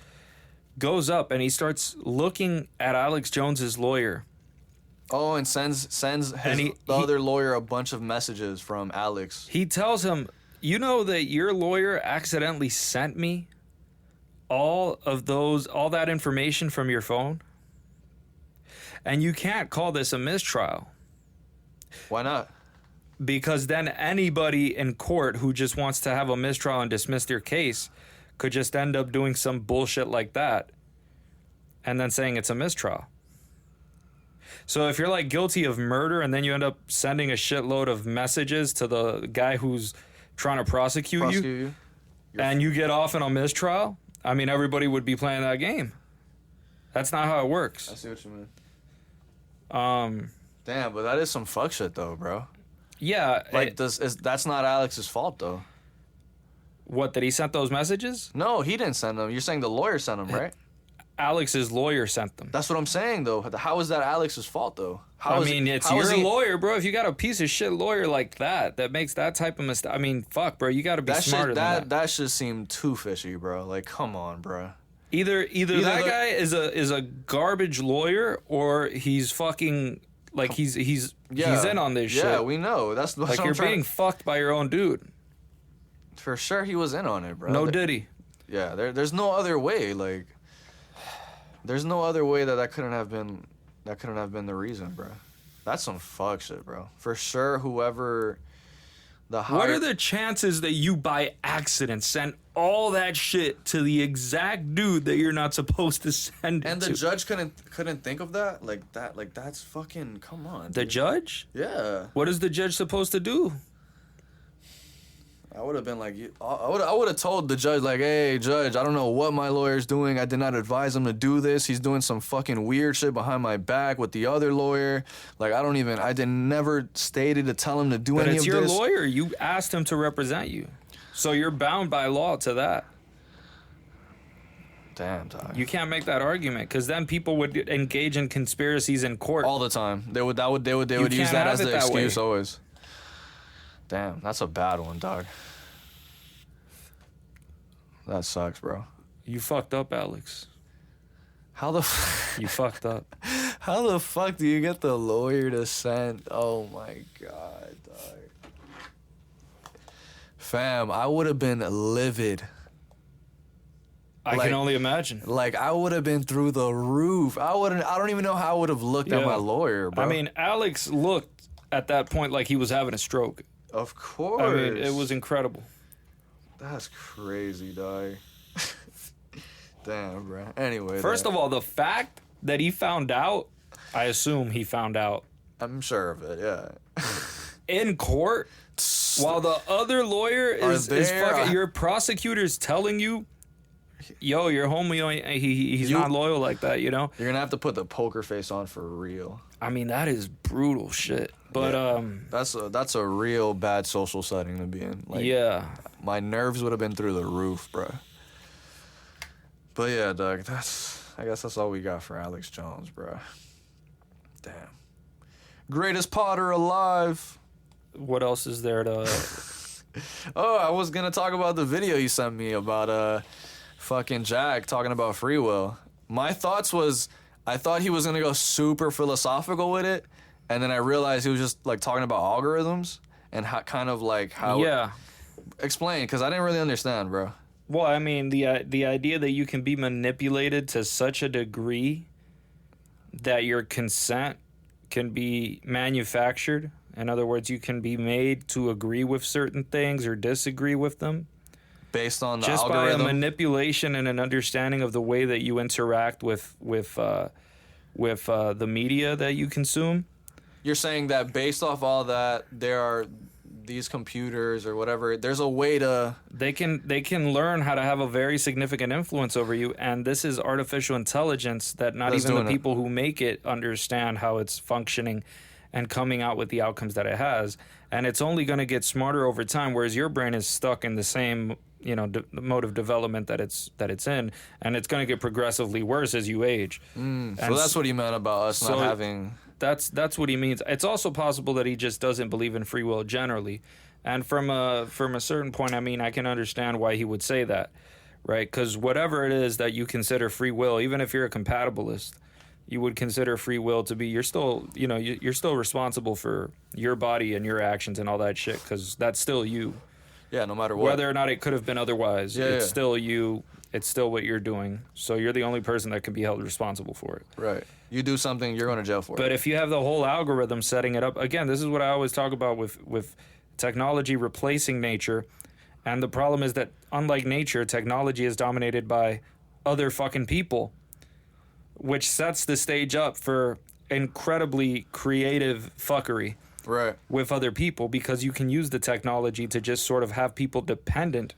goes up and he starts looking at Alex Jones's lawyer. Oh, and sends the other lawyer a bunch of messages from Alex. He tells him, you know that your lawyer accidentally sent me all that information from your phone, and you can't call this a mistrial. Why not? Because then anybody in court who just wants to have a mistrial and dismiss their case could just end up doing some bullshit like that and then saying it's a mistrial. So if you're like guilty of murder and then you end up sending a shitload of messages to the guy who's trying to prosecute you and you get off in a mistrial, I mean, everybody would be playing that game. That's not how it works. I see what you mean. Damn, but that is some fuck shit though, bro. Yeah. Like, that's not Alex's fault, though. What, that he sent those messages? No, he didn't send them. You're saying the lawyer sent them, right? Alex's lawyer sent them. That's what I'm saying, though. How is that Alex's fault, though? It's your lawyer, bro. If you got a piece of shit lawyer like that makes that type of mistake. I mean, fuck, bro. You got to be smarter than that. That should seem too fishy, bro. Like, come on, bro. Either that guy is a garbage lawyer or he's fucking... Like, he's in on this shit. Yeah, we know. That's like you're being fucked by your own dude. For sure, he was in on it, bro. No diddy. Yeah, there's no other way. Like, there's no other way that couldn't have been the reason, bro. That's some fuck shit, bro. For sure, whoever What are the chances that you by accident sent all that shit to the exact dude that you're not supposed to send it to? And the judge couldn't think of that? Like that's fucking, come on. The judge? Yeah. What is the judge supposed to do? I would have been like, I would have told the judge, like, hey, judge, I don't know what my lawyer's doing. I did not advise him to do this. He's doing some fucking weird shit behind my back with the other lawyer. Like, I never stated to tell him to do any of this. But it's your lawyer. You asked him to represent you. So you're bound by law to that. Damn, dog. You can't make that argument because then people would engage in conspiracies in court all the time. They would use that as the excuse always. Damn, that's a bad one, dog. That sucks, bro. You fucked up, Alex. How the you fucked up. How the fuck do you get the lawyer to send? Oh my god, dog. Fam, I would have been livid. I can only imagine. Like, I would have been through the roof. I don't even know how I would have looked at my lawyer, bro. I mean, Alex looked at that point like he was having a stroke. Of course. I mean, it was incredible. That's crazy, dog. Damn, bro. Anyway. First of all, the fact that he found out, I assume he found out. I'm sure of it, yeah. In court, while the other lawyer is fucking, your prosecutor's telling you, yo, your homie, he's not loyal like that, you know? You're going to have to put the poker face on for real. I mean, that is brutal shit. But that's a real bad social setting to be in. Like, yeah, my nerves would have been through the roof, bro. But yeah, Doug, I guess that's all we got for Alex Jones, bro. Damn. Greatest Potter alive. What else is there to? Oh, I was gonna talk about the video you sent me about fucking Jack talking about free will. My thoughts was, I thought he was gonna go super philosophical with it. And then I realized he was just like talking about algorithms and how. Yeah. Explain, because I didn't really understand, bro. Well, I mean, the idea that you can be manipulated to such a degree that your consent can be manufactured. In other words, you can be made to agree with certain things or disagree with them. Based on the just algorithm? by a manipulation and an understanding of the way that you interact with the media that you consume. You're saying that based off all that, there are these computers or whatever, there's a way to... They can learn how to have a very significant influence over you, and this is artificial intelligence that not even the people who make it understand how it's functioning and coming out with the outcomes that it has. And it's only going to get smarter over time, whereas your brain is stuck in the same, mode of development that it's in, and it's going to get progressively worse as you age. So that's what he meant about us not having... That's what he means. It's also possible that he just doesn't believe in free will generally. And from a certain point, I mean, I can understand why he would say that, right? Because whatever it is that you consider free will, even if you're a compatibilist, you would consider free will to be, you're still responsible for your body and your actions and all that shit, because that's still you. Yeah, no matter what. Whether or not it could have been otherwise, it's still you it's still what you're doing. So you're the only person that can be held responsible for it. Right. You do something, you're going to jail for it. But if you have the whole algorithm setting it up, again, this is what I always talk about with technology replacing nature. And the problem is that, unlike nature, technology is dominated by other fucking people, which sets the stage up for incredibly creative fuckery Right. with other people, because you can use the technology to just sort of have people dependent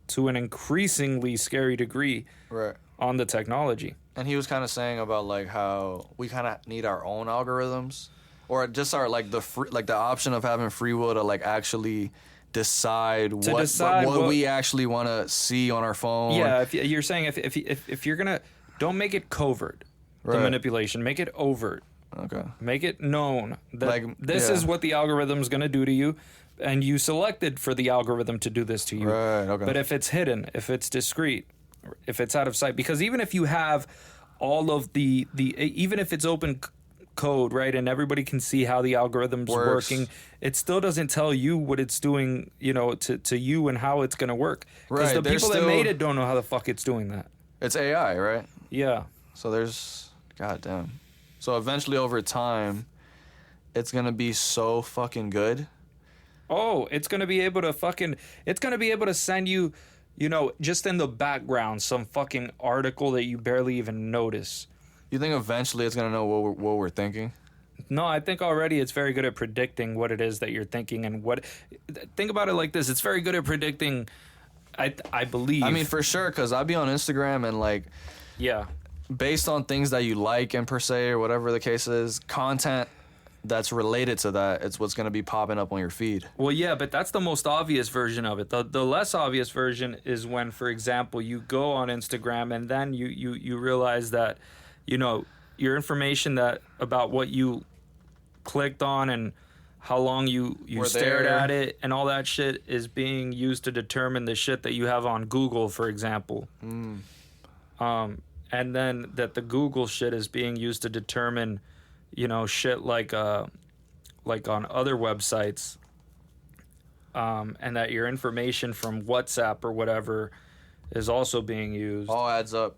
to an increasingly scary degree Right. on the technology. And he was kind of saying about like how we kind of need our own algorithms, or just our like the option of having free will to like actually decide what we actually want to see on our phone. Yeah, if you're saying if you're gonna, don't make it covert, the manipulation, make it overt. Okay. Make it known that Like, this is what the algorithm's gonna do to you, and you selected for the algorithm to do this to you. Right. Okay. But if it's hidden, if it's discreet, if it's out of sight, because even if you have all of the even if it's open code, right, and everybody can see how the algorithm's working, it still doesn't tell you what it's doing, you know, to you and how it's gonna work. Because the people that made it don't know how the fuck it's doing that. It's AI, right? Yeah. So there's, goddamn. So eventually, over time, it's gonna be so fucking good. Oh, it's gonna be able to send you, you know, just in the background, some fucking article that you barely even notice. You think eventually it's gonna know what we're thinking? No, I think already it's very good at predicting what it is that you're thinking and what. Think about it like this: it's very good at predicting. I believe. I mean, for sure, because I'd be on Instagram and like, yeah, based on things that you like and per se or whatever the case is, content that's related to that, it's what's gonna be popping up on your feed. Well, yeah, but that's the most obvious version of it. The less obvious version is when, for example, you go on Instagram and then you realize that, you know, your information that about what you clicked on and how long you stared at it and all that shit is being used to determine the shit that you have on Google, for example. And then that the Google shit is being used to determine, you know, shit like on other websites, and that your information from WhatsApp or whatever is also being used. All adds up.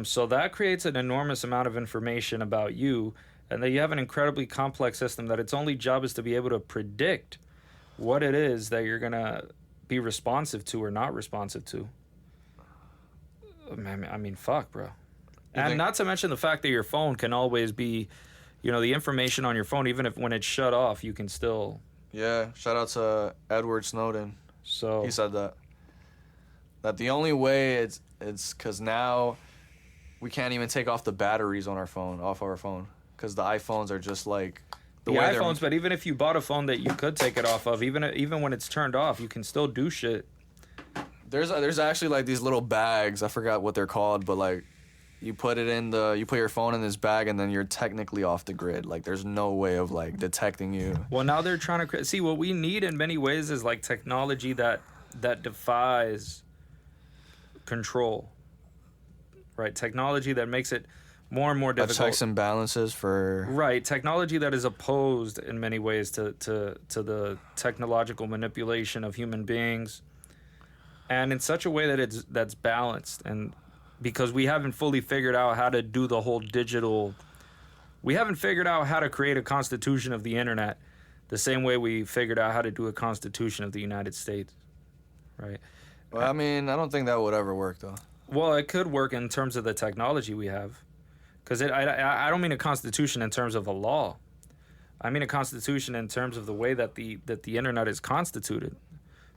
So that creates an enormous amount of information about you, and that you have an incredibly complex system that its only job is to be able to predict what it is that you're gonna be responsive to or not responsive to. I mean, fuck, bro. And not to mention the fact that your phone can always be, you know, the information on your phone, even if when it's shut off, you can still. Yeah, shout out to Edward Snowden. So he said that the only way it's because now we can't even take off the batteries on our phone, off our phone, because the iPhones are just like the iPhones. But even if you bought a phone that you could take it off of, even when it's turned off, you can still do shit. There's actually like these little bags. I forgot what they're called, but like you put your phone in this bag and then you're technically off the grid. Like there's no way of like detecting you. Well, now they're trying to see what we need in many ways is like technology that defies control. Right, technology that makes it more and more difficult. Checks and balances for right, technology that is opposed in many ways to the technological manipulation of human beings, and in such a way that that's balanced. And because we haven't fully figured out how to do the whole digital, we haven't figured out how to create a constitution of the internet the same way we figured out how to do a constitution of the United States, right? Well, I mean, I don't think that would ever work though. Well, it could work in terms of the technology we have, because I don't mean a constitution in terms of a law. I mean a constitution in terms of the way that the internet is constituted,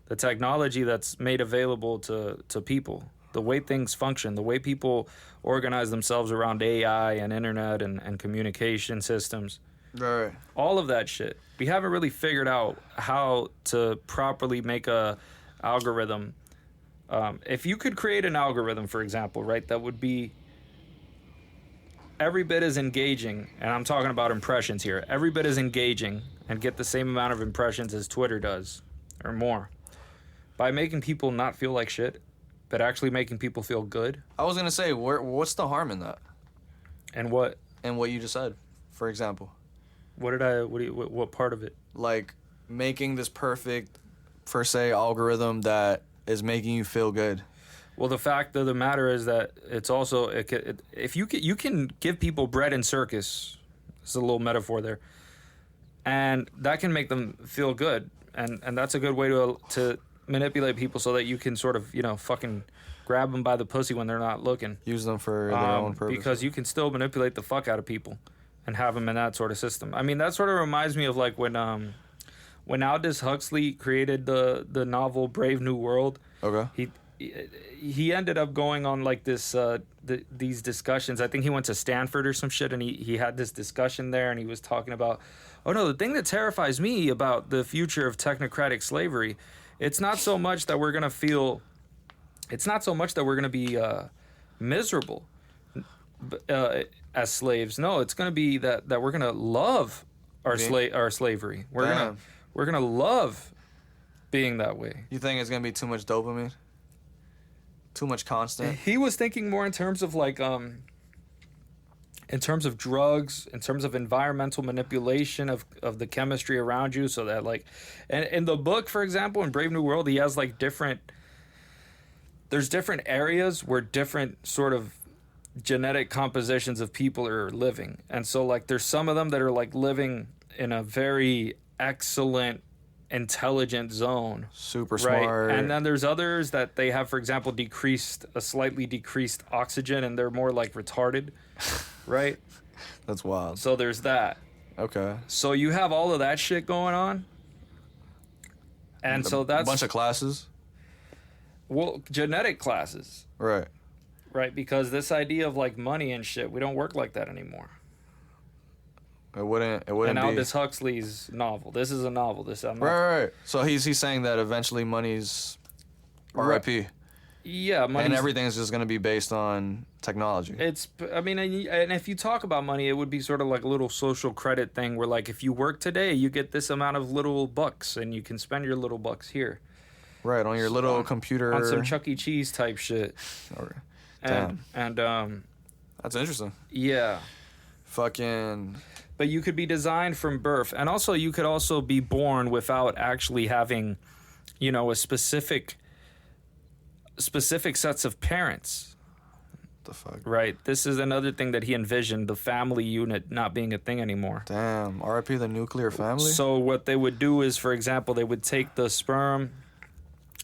the technology that's made available to people, the way things function, the way people organize themselves around AI and internet and communication systems. Right. All of that shit. We haven't really figured out how to properly make a algorithm. If you could create an algorithm, for example, right, that would be every bit as engaging, and I'm talking about impressions here, every bit as engaging and get the same amount of impressions as Twitter does, or more, by making people not feel like shit, but actually making people feel good. I was gonna say, what's the harm in that? And what? And what you just said, for example. What part of it? Like making this perfect, per se, algorithm that is making you feel good. Well, the fact of the matter is that it's also if you can give people bread and circus. It's a little metaphor there, and that can make them feel good, and that's a good way to manipulate people so that you can sort of fucking grab them by the pussy when they're not looking. Use them for their own purpose. Because you can still manipulate the fuck out of people, and have them in that sort of system. I mean, that sort of reminds me of like when Aldous Huxley created the novel Brave New World. Okay. He ended up going on like this these discussions. I think he went to Stanford or some shit, and he had this discussion there, and he was talking about, oh no, the thing that terrifies me about the future of technocratic slavery, it's not so much that we're gonna be miserable as slaves. No, it's gonna be that we're gonna love our slavery. We're gonna love being that way. You think it's gonna be too much dopamine? Too much constant? He was thinking more in terms of like in terms of drugs, in terms of environmental manipulation of the chemistry around you, so that like, and in the book, for example, in Brave New World, he has like there's different areas where different sort of genetic compositions of people are living, and so like there's some of them that are like living in a very excellent intelligent zone, super smart, and then there's others that they have, for example, slightly decreased oxygen, and they're more like retarded, right? That's wild. So there's that. Okay. So you have all of that shit going on, and so that's a bunch of classes. Well, genetic classes, right? Because this idea of like money and shit, we don't work like that anymore. It wouldn't and be. Aldous Huxley's novel. This is a novel. Right. So he's saying that eventually money's R.I.P. Yeah, money. And everything's just going to be based on technology. I mean, and if you talk about money, it would be sort of like a little social credit thing where like if you work today, you get this amount of little bucks and you can spend your little bucks here. Right, on your little computer. On some Chuck E. Cheese type shit. Damn. And that's interesting. Yeah. Fucking... But you could be designed from birth, and also you could also be born without actually having, a specific sets of parents. What the fuck? Right. This is another thing that he envisioned, the family unit not being a thing anymore. Damn. R.I.P. the nuclear family? So what they would do is, for example, they would take the sperm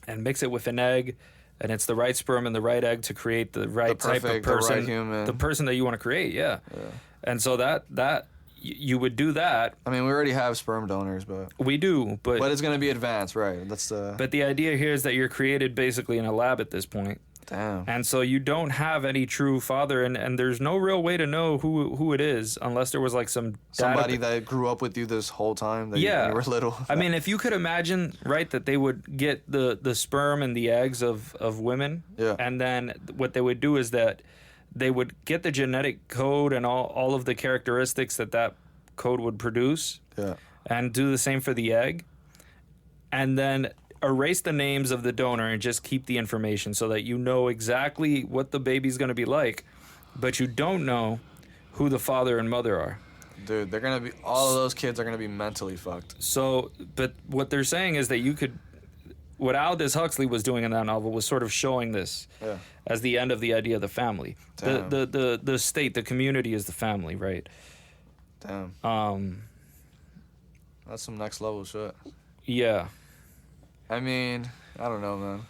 and mix it with an egg, and it's the right sperm and the right egg to create the right type of person. The right human. The person that you want to create, yeah. And so that you would do that. I mean, we already have sperm donors, but... We do, but it's going to be advanced, right? That's the... But the idea here is that you're created basically in a lab at this point. Damn. And so you don't have any true father, and there's no real way to know who it is unless there was like somebody that grew up with you this whole time when you were little. I mean, if you could imagine, right, that they would get the sperm and the eggs of women, and then what they would do is that they would get the genetic code and all of the characteristics that code would produce, and do the same for the egg, and then erase the names of the donor and just keep the information so that you know exactly what the baby's going to be like, but you don't know who the father and mother are. Dude, they're going to be... All of those kids are going to be mentally fucked. So, but what they're saying is that you could... What Aldous Huxley was doing in that novel was sort of showing this as the end of the idea of the family. The state, the community is the family, right? Damn. That's some next level shit. Yeah. I mean, I don't know, man.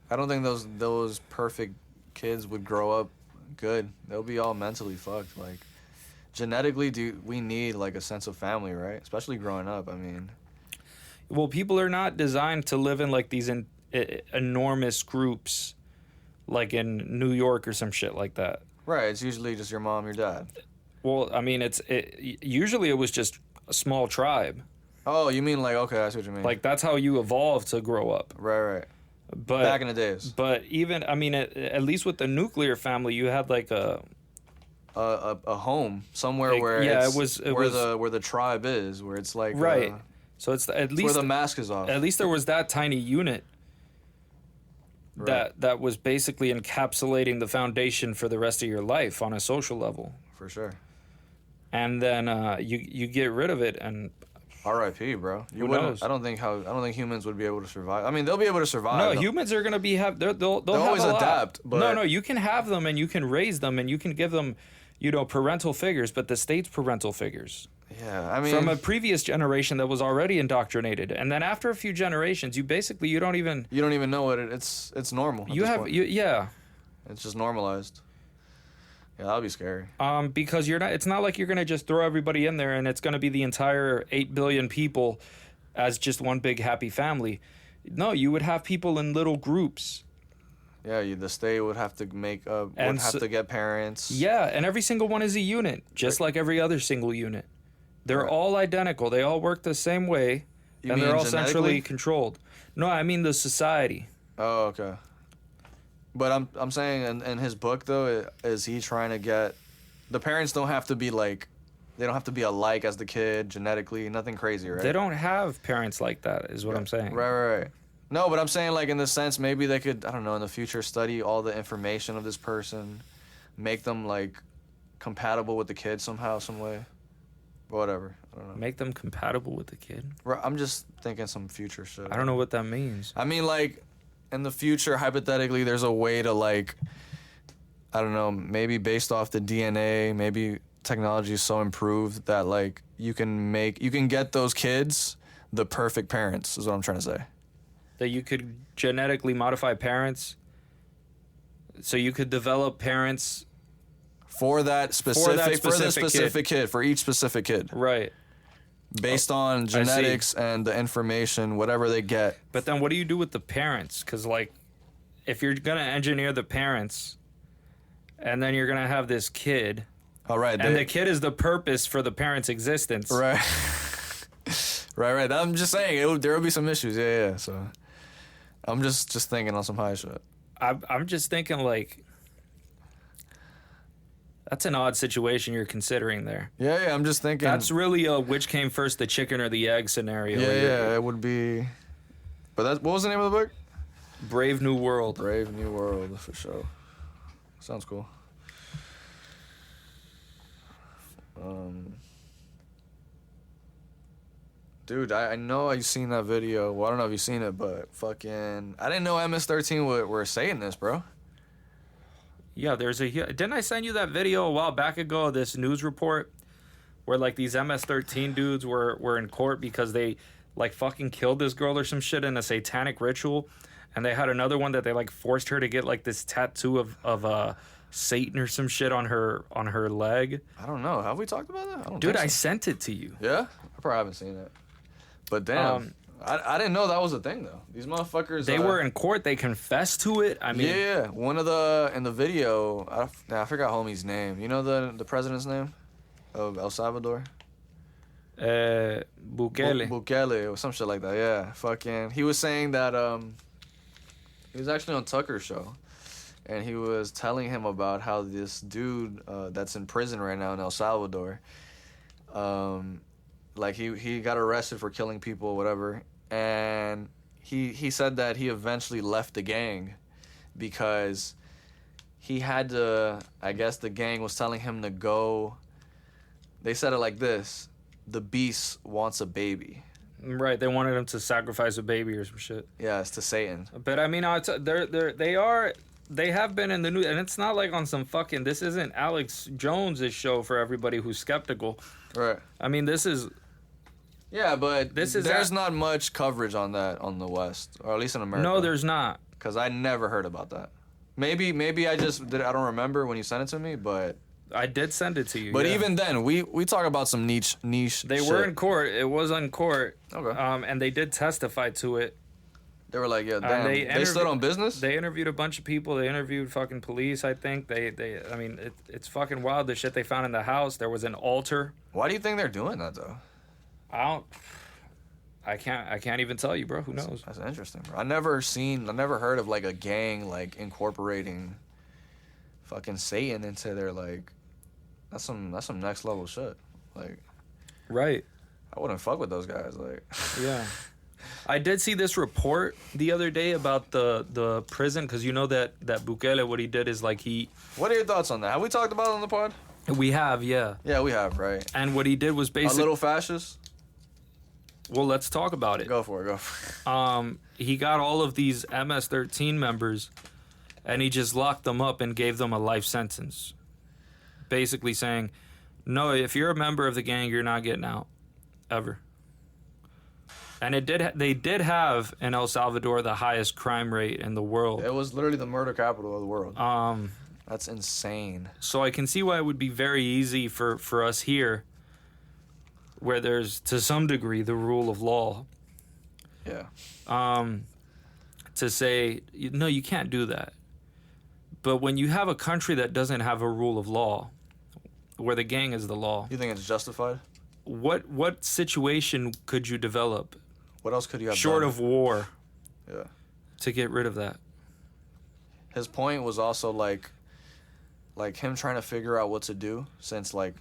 I don't think those perfect kids would grow up good. They'll be all mentally fucked. Like, genetically, we need like a sense of family, right? Especially growing up. I mean, well, people are not designed to live in like these enormous groups, like in New York or some shit like that. Right. It's usually just your mom, your dad. Well, I mean, usually it was just a small tribe. Oh, you mean like, okay, I see what you mean. Like, that's how you evolved to grow up. Right. But back in the days. But even, I mean, at least with the nuclear family, you had like a home somewhere where the tribe is, where it's like right. So it's at least where the mask is off. At least there was that tiny unit that was basically encapsulating the foundation for the rest of your life on a social level. For sure. And then you get rid of it, and R.I.P. bro. You Who wouldn't. knows? I don't think humans would be able to survive. I mean, they'll be able to survive. No, humans are gonna be they'll have always a lot. adapt, but- no, you can have them and you can raise them and you can give them, parental figures, but the state's parental figures. Yeah, I mean, From a previous generation that was already indoctrinated, and then after a few generations, you don't even know what it's normal. at you this have point. yeah. It's just normalized. Yeah, that'll be scary. Because it's not like you're gonna just throw everybody in there and it's gonna be the entire 8 billion people as just one big happy family. No, you would have people in little groups. Yeah, the state would have to to get parents. Yeah, and every single one is a unit, just like every other single unit. They're all identical. They all work the same way, You and mean they're all genetically? centrally controlled. No, I mean the society. Oh, okay. But I'm saying in his book though, is he trying to get the parents don't have to be like, they don't have to be alike as the kid genetically, nothing crazy, right? They don't have parents like that, is what I'm saying. Right. No, but I'm saying like in the sense maybe they could, I don't know, in the future study all the information of this person, make them like compatible with the kid somehow, some way, whatever. I don't know. Make them compatible with the kid. I'm just thinking some future shit. I don't know what that means. I mean, like, in the future, hypothetically, there's a way to, like, I don't know, maybe based off the DNA, maybe technology is so improved that, like, you can get those kids the perfect parents, is what I'm trying to say. That you could genetically modify parents, so you could develop parents For the specific kid. kid, for each specific kid. right. Based on genetics and the information, whatever they get. But then what do you do with the parents? Because, like, if you're going to engineer the parents and then you're going to have this kid, All right. and the kid is the purpose for the parents' existence. Right. right. I'm just saying, there will be some issues. Yeah. So I'm just thinking on some high shit. I'm just thinking, like, that's an odd situation you're considering there. Yeah, I'm just thinking. That's really a which came first, the chicken or the egg scenario. Yeah, it would be. But what was the name of the book? Brave New World. Brave New World, for sure. Sounds cool. Dude, I know you've seen that video. Well, I don't know if you've seen it, but fucking, I didn't know MS-13 were saying this, bro. Yeah, didn't I send you that video a while back ago, this news report where, like, these MS-13 dudes were in court because they, like, fucking killed this girl or some shit in a satanic ritual, and they had another one that they, like, forced her to get, like, this tattoo of Satan or some shit on her leg. I don't know. Have we talked about that? I don't Dude, think I so. sent it to you. Yeah? I probably haven't seen it. But damn, I didn't know that was a thing, though. These motherfuckers... They were in court. They confessed to it. I mean... Yeah, one of in the video, I forgot homie's name. You know the president's name of El Salvador? Bukele. Bukele or some shit like that, yeah. Fucking, he was saying that, he was actually on Tucker's show. And he was telling him about how this dude that's in prison right now in El Salvador, like he got arrested for killing people, whatever. And he said that he eventually left the gang because he had to, I guess the gang was telling him to go, they said it like this, the beast wants a baby. Right, they wanted him to sacrifice a baby or some shit. Yeah, it's to Satan. But I mean, they have been in the news, and it's not like on some fucking, this isn't Alex Jones' show for everybody who's skeptical. Right. I mean, this is... Yeah, but there's not much coverage on that on the West, or at least in America. No, there's not. Because I never heard about that. Maybe I just did. I don't remember when you sent it to me, but I did send it to you. But yeah. even then, we talk about some niche. They shit. were in court. It was on court. Okay. And they did testify to it. They were like, yeah, damn. They stood on business. They interviewed a bunch of people. They interviewed fucking police. I think I mean, it's fucking wild. The shit they found in the house. There was an altar. Why do you think they're doing that though? I can't even tell you, bro. Who knows? That's interesting, bro. I never heard of like a gang like incorporating fucking Satan into their like. That's some next level shit. Like, right. I wouldn't fuck with those guys. Like, yeah. I did see this report the other day about the prison, because you know that Bukele, what he did is like he. What are your thoughts on that? Have we talked about it on the pod? We have, yeah. Yeah, we have, right? And what he did was basically a little fascist. Well, let's talk about it. Go for it. He got all of these MS-13 members, and he just locked them up and gave them a life sentence. Basically saying, no, if you're a member of the gang, you're not getting out. Ever. And they did have in El Salvador the highest crime rate in the world. It was literally the murder capital of the world. That's insane. So I can see why it would be very easy for us here, where there's, to some degree, the rule of law. Yeah. To say, no, you can't do that. But when you have a country that doesn't have a rule of law, where the gang is the law, You think it's justified? what situation could you develop What else could you have short done? of war Yeah. to get rid of that? His point was also like him trying to figure out what to do since like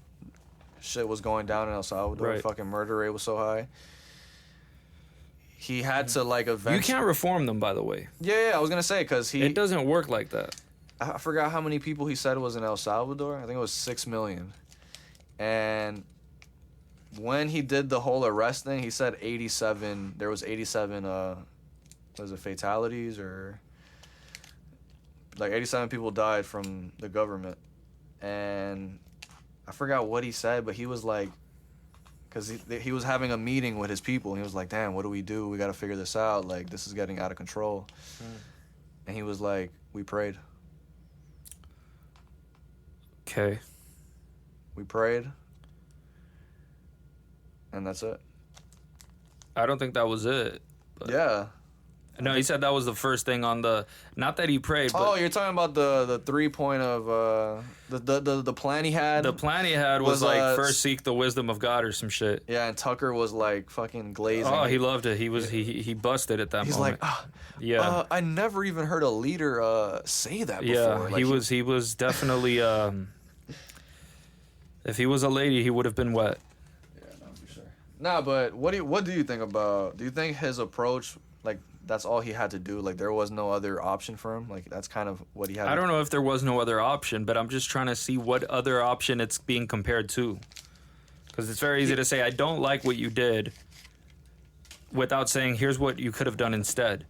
shit was going down in El Salvador. Right. Fucking murder rate was so high. He had to like eventually. You can't reform them, by the way. Yeah, I was gonna say because It doesn't work like that. I forgot how many people he said was in El Salvador. I think it was 6 million. And when he did the whole arrest thing, he said 87. There was 87. Was it fatalities or like 87 people died from the government, and I forgot what he said, but he was like, because he was having a meeting with his people, and he was like, "Damn, what do? We got to figure this out. Like this is getting out of control." And he was like, "We prayed." Okay. We prayed, and that's it. I don't think that was it. But Yeah. No, he said that was the first thing on the. Not that he prayed, but Oh, you're talking about the 3-point of the plan he had. the plan he had was like first s- seek the wisdom of God or some shit. Yeah, and Tucker was like fucking glazing. Oh, he loved it. He busted at that He's moment. like, yeah, I never even heard a leader say that before. yeah. Like, He was definitely. If he was a lady, he would have been wet. Yeah, no, for sure. Nah, but what do you think about? Do you think his approach, like, that's all he had to do? Like, there was no other option for him? Like, that's kind of what he had. I don't know if there was no other option, but I'm just trying to see what other option it's being compared to. Because it's very easy to say, I don't like what you did, without saying, here's what you could have done instead.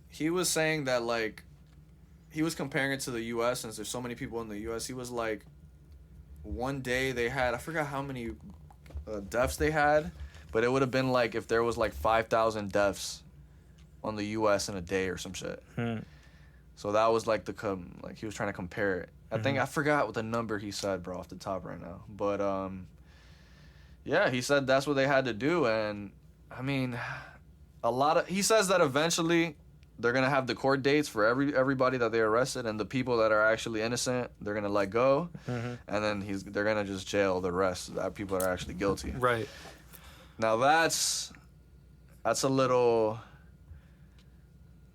He was saying that, like, he was comparing it to the U.S. since there's so many people in the U.S. He was like, one day they had, I forgot how many deaths they had, but it would have been like if there was like 5,000 deaths on the U.S. in a day or some shit. So that was like like he was trying to compare it. I think I forgot what the number he said, bro, off the top right now. But yeah, he said that's what they had to do, and I mean, he says that eventually they're gonna have the court dates for everybody that they arrested, and the people that are actually innocent, they're gonna let go, and then they're gonna just jail the rest, that people that are actually guilty. Right. Now that's a little,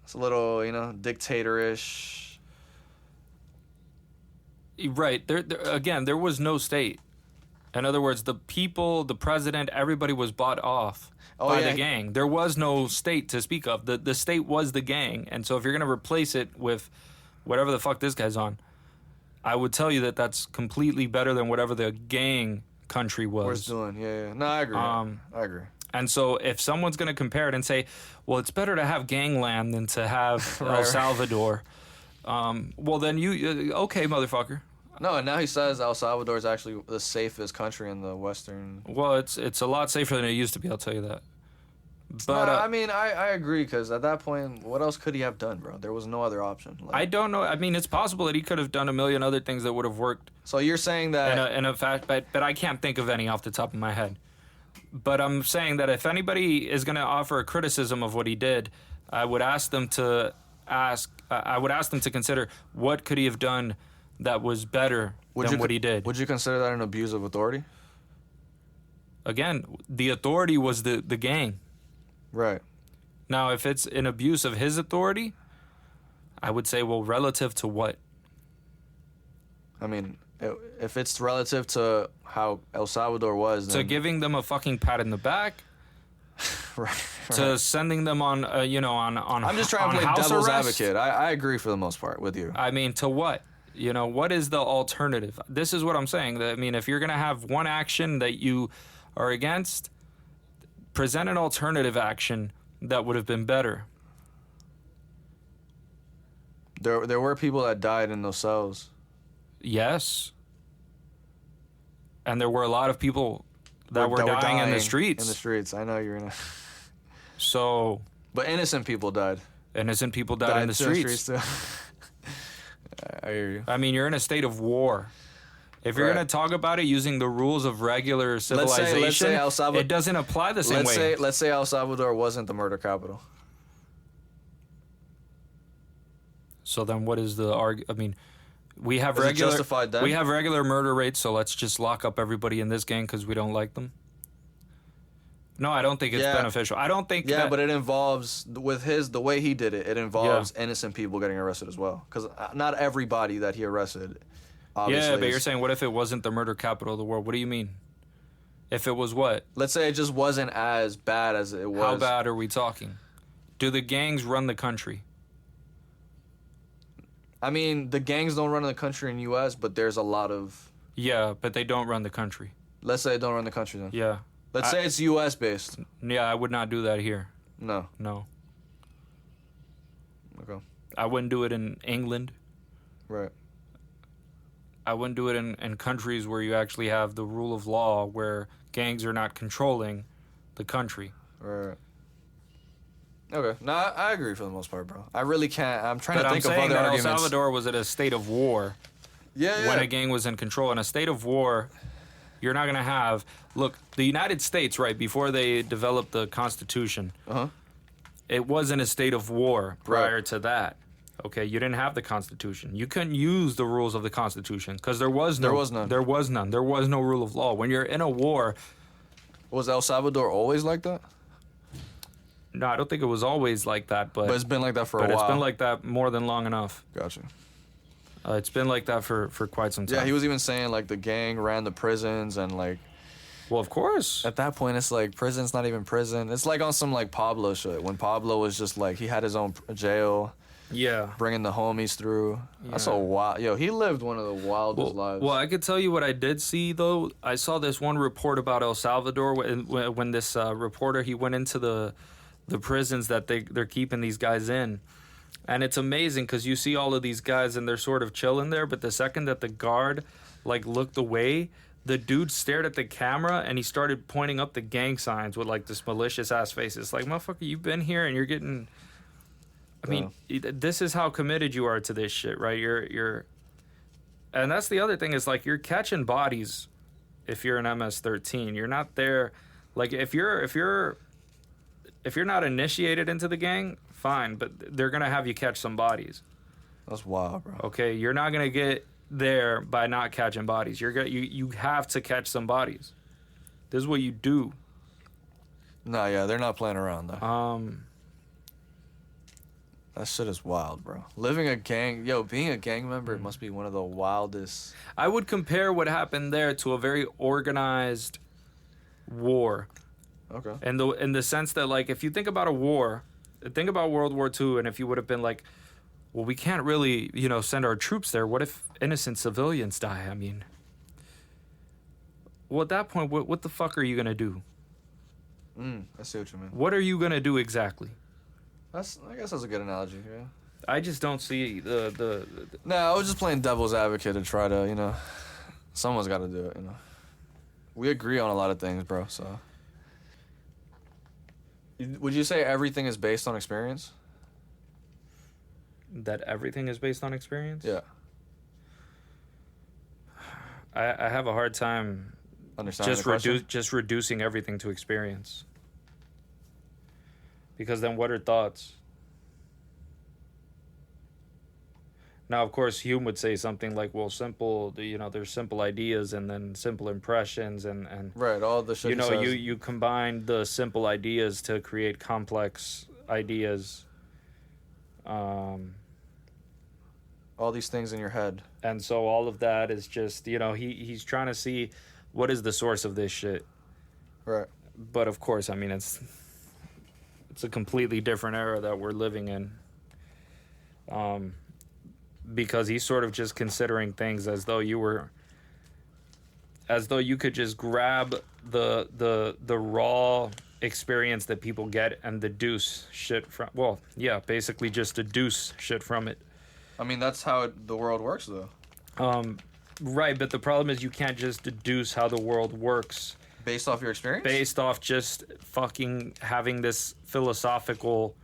dictatorish. Right. There was no state. In other words, the people, the president, everybody was bought off by the gang. There was no state to speak of. The state was the gang. And so if you're going to replace it with whatever the fuck this guy's on, I would tell you that that's completely better than whatever the gang country was. Doing. Yeah. No, I agree. I agree. And so if someone's going to compare it and say, well, it's better to have gangland than to have El Salvador, well, then okay, motherfucker. No, and now he says El Salvador is actually the safest country in the Western. Well, it's a lot safer than it used to be, I'll tell you that. But I mean, I agree, because at that point, what else could he have done, bro? There was no other option. Like, I don't know. I mean, it's possible that he could have done a million other things that would have worked. So you're saying that... In a fact, but I can't think of any off the top of my head. But I'm saying that if anybody is going to offer a criticism of what he did, I would ask them to consider what could he have done that was better than what he did. Would you consider that an abuse of authority? Again, the authority was the gang. Right. Now, if it's an abuse of his authority, I would say, well, relative to what? I mean, if it's relative to how El Salvador was... To giving them a fucking pat in the back? Right. To sending them on, on I'm just trying to play house devil's arrest? advocate. I agree for the most part with you. I mean, to what? What is the alternative? This is what I'm saying. I mean, if you're going to have one action that you are against, present an alternative action that would have been better. There were people that died in those cells. Yes. And there were a lot of people that were dying in the streets. In the streets. I know you're in a... So... But innocent people died. Innocent people died in the streets. Too. I hear you. I mean, you're in a state of war. If you're going to talk about it using the rules of regular civilization, let's say El Salvador, it doesn't apply the same way. Let's say El Salvador wasn't the murder capital. So then what is the argument? I mean, we have Is it justified then? we have regular murder rates, so let's just lock up everybody in this gang because we don't like them. No, I don't think it's beneficial. I don't think but it involves, with the way he did it, it involves innocent people getting arrested as well. Because not everybody that he arrested, obviously. Yeah, but you're saying, what if it wasn't the murder capital of the world? What do you mean? If it was what? Let's say it just wasn't as bad as it was. How bad are we talking? Do the gangs run the country? I mean, the gangs don't run the country in the U.S., but there's a lot of... Yeah, but they don't run the country. Let's say they don't run the country then. Yeah. Let's say it's U.S. based. Yeah, I would not do that here. No. Okay. I wouldn't do it in England. Right. I wouldn't do it in countries where you actually have the rule of law, where gangs are not controlling the country. Right. Okay. No, I agree for the most part, bro. I really can't. I'm trying to think of other arguments. El Salvador was in a state of war. Yeah. When a gang was in control. In a state of war, you're not going to have... Look, the United States, right, before they developed the Constitution, it was in a state of war prior to that. Okay, you didn't have the Constitution. You couldn't use the rules of the Constitution because there was none. There was no rule of law. When you're in a war... Was El Salvador always like that? No, I don't think it was always like that, but it's been like that for a while. But it's been like that more than long enough. Gotcha. It's been like that for quite some time. Yeah, he was even saying, like, the gang ran the prisons and, like... Well, of course. At that point, it's like, prison's not even prison. It's like on some, like, Pablo shit. When Pablo was just, like, he had his own jail. Yeah. Bringing the homies through. Yeah. That's a wild... Yo, he lived one of the wildest lives. Well, I could tell you what I did see, though. I saw this one report about El Salvador when this reporter, he went into the prisons that they're keeping these guys in. And it's amazing because you see all of these guys and they're sort of chilling there, but the second that the guard, like, looked away, the dude stared at the camera and he started pointing up the gang signs with, like, this malicious-ass face. It's like, motherfucker, you've been here and you're getting... I mean, this is how committed you are to this shit, right? You're... And that's the other thing is, like, you're catching bodies if you're an MS-13. You're not there... Like, if you're not initiated into the gang, fine, but they're going to have you catch some bodies. That's wild, bro. Okay, you're not going to get there by not catching bodies. You have to catch some bodies. This is what you do. No, yeah, they're not playing around, though. That shit is wild, bro. Being a gang member must be one of the wildest. I would compare what happened there to a very organized war. Okay. In the sense that, like, if you think about a war, think about World War II, and if you would have been like, well, we can't really, send our troops there. What if innocent civilians die? I mean, well, at that point, what the fuck are you going to do? I see what you mean. What are you going to do exactly? I guess that's a good analogy, yeah. I just don't see the... No, I was just playing devil's advocate to try to, someone's got to do it, We agree on a lot of things, bro, so... Would you say everything is based on experience? That everything is based on experience? Yeah. I have a hard time understanding just reducing everything to experience. Because then what are thoughts? Now, of course, Hume would say something like, well, there's simple ideas and then simple impressions and right, all the shit you combine the simple ideas to create complex ideas. All these things in your head. And so all of that is just, he's trying to see what is the source of this shit. Right. But of course, I mean, it's a completely different era that we're living in. Because he's sort of just considering things as though you could just grab the raw experience that people get and deduce shit from. Well, yeah, basically just deduce shit from it. I mean, that's how the world works, though. Right, but the problem is you can't just deduce how the world works Based off your experience? based off just fucking having this philosophical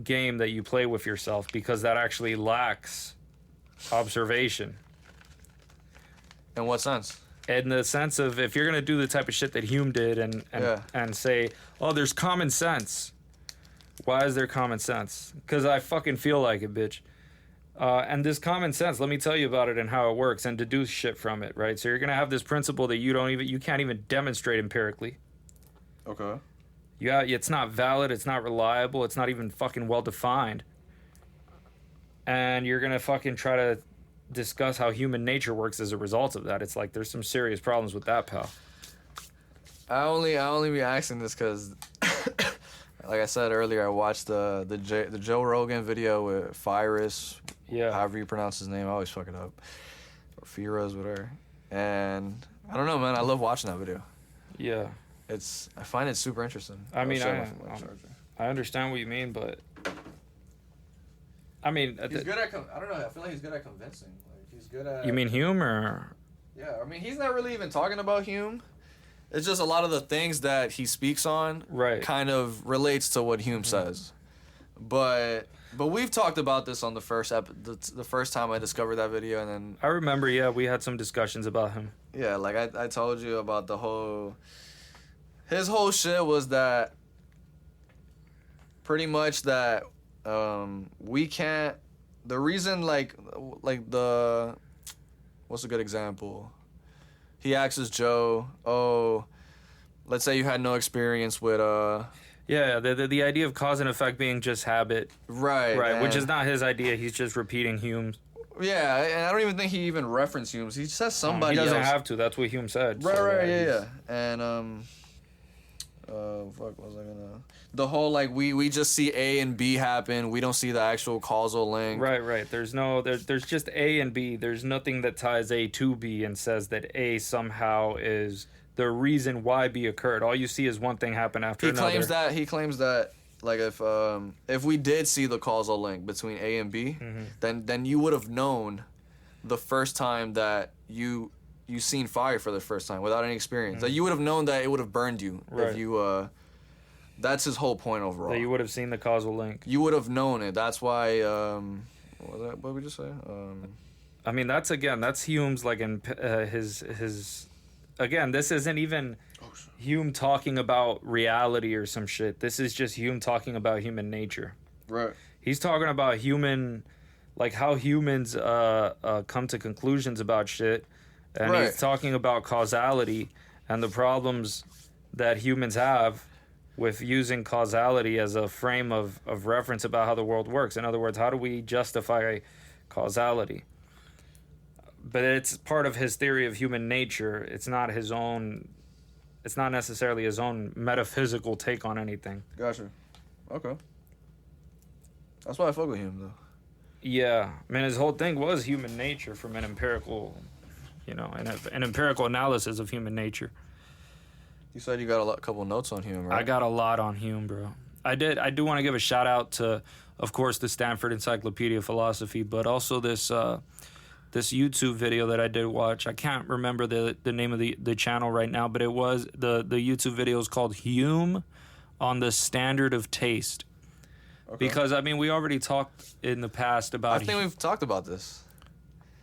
game that you play with yourself, because that actually lacks observation. In what sense? In the sense of, if you're gonna do the type of shit that Hume did and say, oh, there's common sense. Why is there common sense? Because I fucking feel like it, bitch. And this common sense, let me tell you about it and how it works, and deduce shit from it, right? So you're gonna have this principle that you can't even demonstrate empirically. Okay. Yeah, it's not valid, it's not reliable, it's not even fucking well defined. And you're gonna fucking try to discuss how human nature works as a result of that. It's like there's some serious problems with that, pal. I only be asking this because, like I said earlier, I watched the Joe Rogan video with Firas, however you pronounce his name. I always fuck it up, or Firas, whatever. And I don't know, man. I love watching that video. Yeah. I find it super interesting. I mean, I understand what you mean, but I mean, he's good at. I don't know. I feel like he's good at convincing. Like he's good at. You mean Hume or? Yeah, I mean, he's not really even talking about Hume. It's just a lot of the things that he speaks on, right, kind of relates to what Hume says. But we've talked about this on the first the first time I discovered that video, and then I remember, yeah, we had some discussions about him. Yeah, like I told you about his whole shit was that pretty much that we can't, the reason like the, what's a good example? He asks Joe, oh, let's say you had no experience with yeah, the idea of cause and effect being just habit, right, which is not his idea. He's just repeating Hume's. Yeah, and I don't even think he even referenced Hume's. He says somebody else. He doesn't have to. That's what Hume said. Right, so, right, yeah. And fuck, what was I gonna? The whole like we just see A and B happen. We don't see the actual causal link. Right. There's just A and B. There's nothing that ties A to B and says that A somehow is the reason why B occurred. All you see is one thing happen after another. He claims that like if we did see the causal link between A and B, then you would have known the first time that you seen fire for the first time without any experience. That you would have known that it would have burned you if you. That's his whole point overall. That you would have seen the causal link. You would have known it. That's why. What did we just say? I mean, that's Hume's like in his. Again, this isn't even Hume talking about reality or some shit. This is just Hume talking about human nature. Right. He's talking about like how humans come to conclusions about shit, and he's talking about causality and the problems that humans have with using causality as a frame of reference about how the world works. In other words, how do we justify causality? But it's part of his theory of human nature. It's not his own. It's not necessarily his own metaphysical take on anything. Gotcha. Okay. That's why I fuck with him, though. Yeah, I mean, his whole thing was human nature from an empirical, an empirical analysis of human nature. You said you got a couple notes on Hume, right? I got a lot on Hume, bro. I did. I do want to give a shout out to, of course, the Stanford Encyclopedia of Philosophy, but also this YouTube video that I did watch. I can't remember the name of the channel right now, but it was the YouTube video is called Hume on the Standard of Taste. Okay. Because I mean, we already talked in the past about. I think we've talked about this.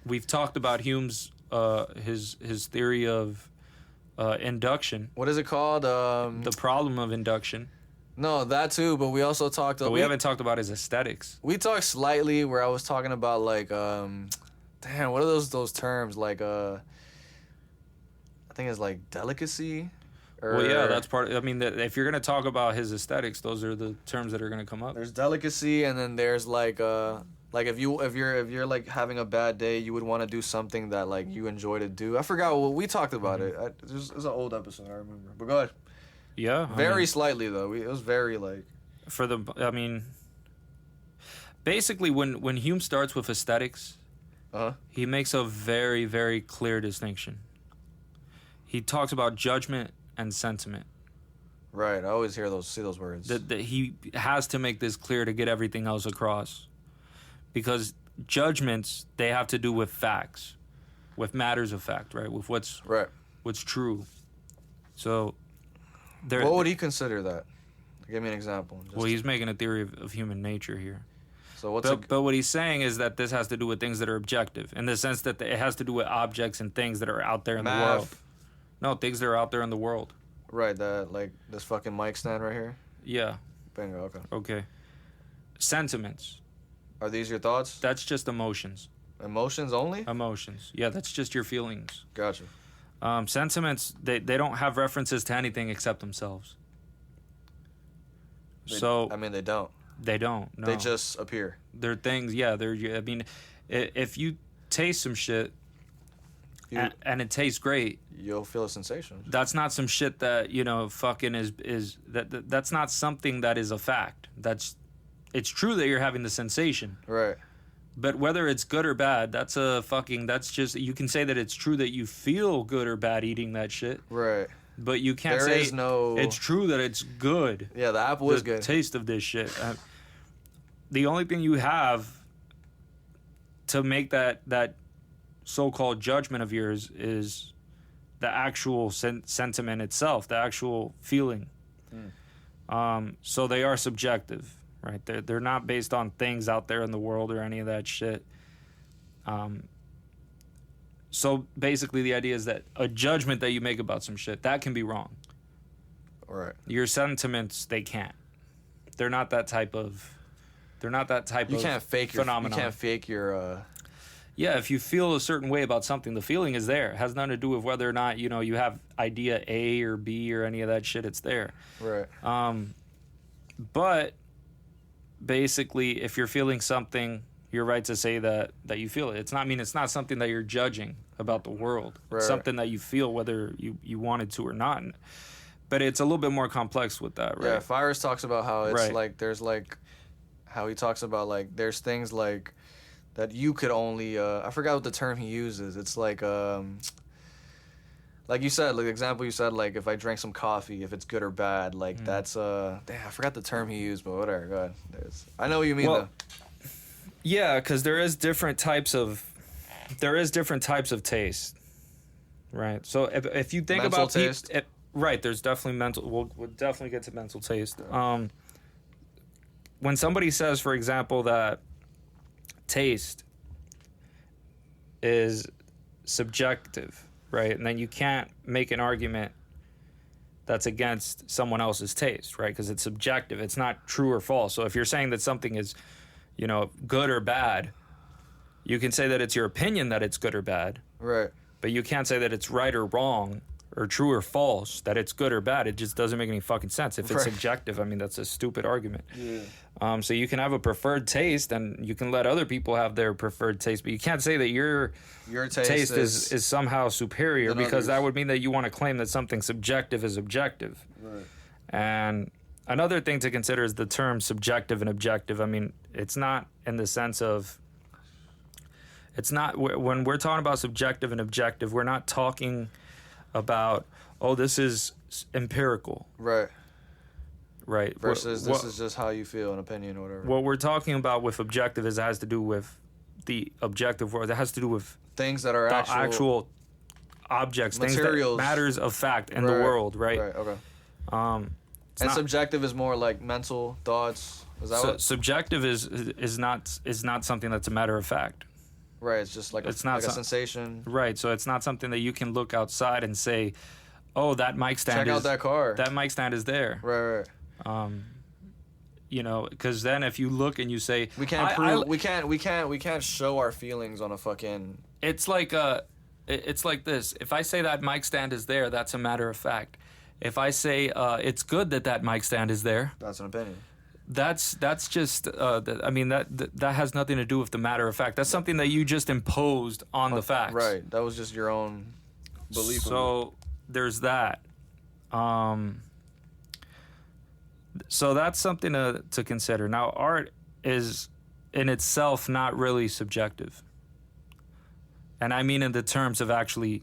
We've talked about Hume's his theory of induction. What is it called? The problem of induction. No, that too. But we also talked. But we haven't talked about his aesthetics. We talked slightly where I was talking about like, damn, what are those terms like? I think it's like delicacy. Well, yeah, that's part. I mean, if you're gonna talk about his aesthetics, those are the terms that are gonna come up. There's delicacy, and then there's like if you're like having a bad day, you would want to do something that like you enjoy to do. I forgot what we talked about it. It was an old episode, I remember. But go ahead. Yeah. Very slightly though. It was very like. Basically, when Hume starts with aesthetics, he makes a very, very clear distinction. He talks about judgment and sentiment. Right. I always see those words. That he has to make this clear to get everything else across. Because judgments, they have to do with facts, with matters of fact, right? With what's true. So, what would he consider that? Give me an example. Well, he's making a theory of human nature here. So but what he's saying is that this has to do with things that are objective, in the sense that it has to do with objects and things that are out there in the world. No, things that are out there in the world. Right, that, like, this fucking mic stand right here? Yeah. Bingo, okay. Okay. Sentiments. Are these your thoughts? That's just emotions. Emotions only? Emotions. Yeah, that's just your feelings. Gotcha. Sentiments, they don't have references to anything except themselves. I mean, they don't. They don't, no. They just appear. They're things, yeah. I mean, if you taste some shit and it tastes great, you'll feel a sensation. That's not some shit that, fucking that's not something that is a fact. It's true that you're having the sensation. Right. But whether it's good or bad, that's just, you can say that it's true that you feel good or bad eating that shit. Right. But you can't say it's true that it's good. Yeah, the apple is good. The taste of this shit. The only thing you have to make that so-called judgment of yours is the actual sentiment itself, the actual feeling. So they are subjective, right? They're not based on things out there in the world or any of that shit. So basically the idea is that a judgment that you make about some shit, that can be wrong. Right. Your sentiments, they can't. They're not that type of phenomenon. You can't fake your Yeah, if you feel a certain way about something, the feeling is there. It has nothing to do with whether or not, you have idea A or B or any of that shit. It's there. Right. But basically, if you're feeling something, you're right to say that you feel it. It's not something that you're judging about the world. Right. It's something that you feel whether you wanted to or not. But it's a little bit more complex with that, right? Yeah, Fires talks about how it's like there's like how he talks about like there's things like that you could only I forgot what the term he uses. It's like you said, like the example you said, like if I drank some coffee, if it's good or bad, like that's damn, I forgot the term he used, but whatever. Go ahead. I know what you mean though. Yeah, because there is different types of taste, right? So if you think mental about taste. Right, there's definitely mental. We'll definitely get to mental taste. When somebody says, for example, that taste is subjective, right, and then you can't make an argument that's against someone else's taste, right, because it's subjective. It's not true or false. So if you're saying that something is, good or bad, you can say that it's your opinion that it's good or bad. Right. But you can't say that it's right or wrong or true or false, that it's good or bad. It just doesn't make any fucking sense. If it's subjective, I mean, that's a stupid argument. Yeah. So you can have a preferred taste and you can let other people have their preferred taste, but you can't say that your taste is somehow superior, because that would mean that you want to claim that something subjective is objective. Right. And another thing to consider is the term subjective and objective. I mean, it's not in the sense of, it's not, when we're talking about subjective and objective, we're not talking about, this is empirical. Right. Right. Versus this is just how you feel, an opinion or whatever. What we're talking about with objective is it has to do with the objective world. It has to do with things that are actual objects, materials. Things that matters of fact in the world, right? Right, okay. And subjective is more like mental thoughts. Is that what? Subjective is not something that's a matter of fact. Right, it's just like a sensation. Right, so it's not something that you can look outside and say, "Oh, that mic stand. Check out that car. That mic stand is there." Right. Because then if you look and you say, we can't show our feelings on a fucking. It's like this. If I say that mic stand is there, that's a matter of fact. If I say it's good that mic stand is there, that's an opinion. That's just that has nothing to do with the matter of fact. That's something that you just imposed on the facts. Right. That was just your own belief. So there's that. So that's something to consider. Now, art is in itself not really subjective. And I mean in the terms of actually,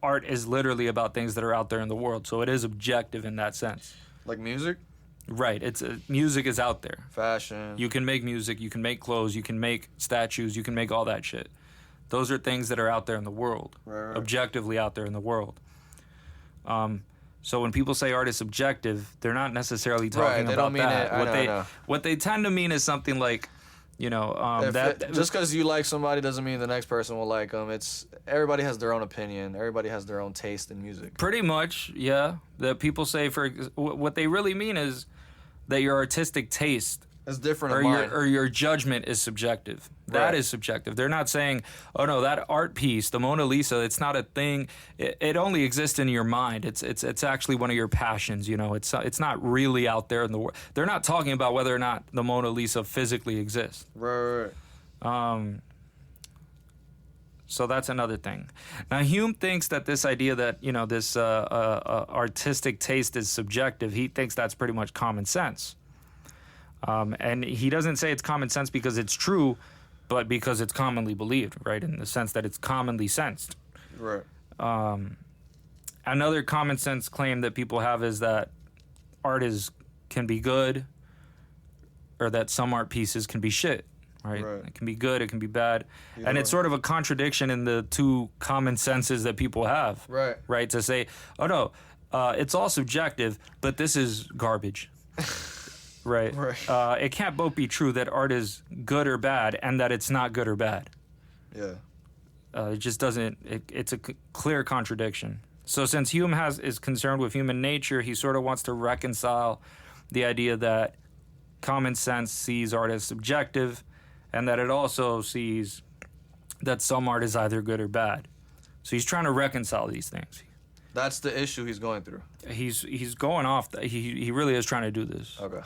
art is literally about things that are out there in the world. So it is objective in that sense. Like music, Right. Music is out there. fashion. You can make music, you can make clothes, you can make statues, you can make all that shit. Those are things that are out there in the world, Right. objectively out there in the world. So when people say art is subjective, they're not necessarily talking They about don't mean that. it. I know. What they tend to mean is something like, Just because you like somebody doesn't mean the next person will like them. Everybody has their own opinion. Everybody has their own taste in music. pretty much, yeah. That people say what they really mean is that your artistic taste It's different or in mine. your judgment is subjective. That Right. is subjective. They're not saying, oh no, that art piece, the Mona Lisa, it's not a thing. It only exists in your mind. It's actually one of your passions. It's not really out there in the world. They're not talking about whether or not the Mona Lisa physically exists. Right. So that's another thing. Now Hume thinks that this idea that this artistic taste is subjective. He thinks that's pretty much common sense. And he doesn't say it's common sense because it's true, but because it's commonly believed, right? In the sense that it's commonly sensed. Right. Another common sense claim that people have is that art can be good, or that some art pieces can be shit, right? It can be good, it can be bad. And it's sort of a contradiction in the two common senses that people have. Right. Right? To say, oh no, it's all subjective, but this is garbage. Right. It can't both be true that art is good or bad and that it's not good or bad. Yeah. It just doesn't. It's a clear contradiction. So since Hume is concerned with human nature, he sort of wants to reconcile the idea that common sense sees art as subjective, and that it also sees that some art is either good or bad. So he's trying to reconcile these things. That's the issue he's going through. He's going off. He really is trying to do this. Okay.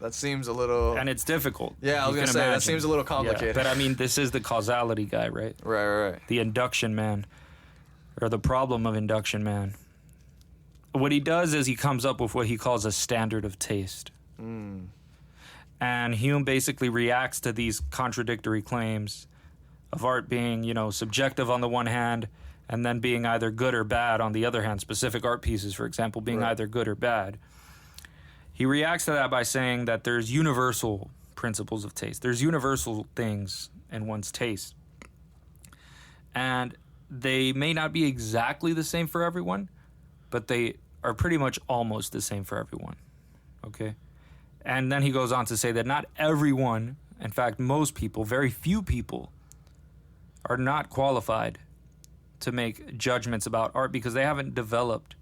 That seems a little... And it's difficult. Yeah, I was You going to can say, that imagine. seems a little complicated. Yeah, but I mean, this is the causality guy, right? Right. The induction man, or the problem of induction man. What he does is he comes up with what he calls a standard of taste. And Hume basically reacts to these contradictory claims of art being, subjective on the one hand, and then being either good or bad on the other hand. Specific art pieces, for example, being either good or bad. He reacts to that by saying that there's universal principles of taste. There's universal things in one's taste. And they may not be exactly the same for everyone, but they are pretty much almost the same for everyone. Okay? And then he goes on to say that not everyone, in fact, most people, very few people, are not qualified to make judgments about art because they haven't developed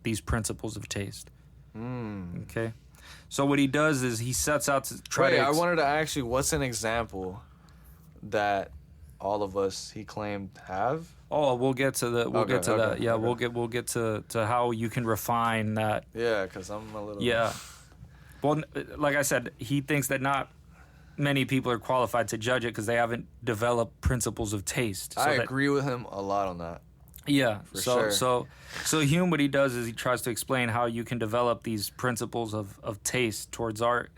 these principles of taste. Okay? So what he does is he sets out to try to... I wanted to ask you, what's an example that all of us, he claimed, have? Oh, we'll get to the that. Yeah, okay. we'll get to how you can refine that. Yeah, because I'm a little... Yeah. Well, like I said, he thinks that not many people are qualified to judge it because they haven't developed principles of taste. I agree with him a lot on that. Yeah. For sure. So Hume, what he does is he tries to explain how you can develop these principles of taste towards art.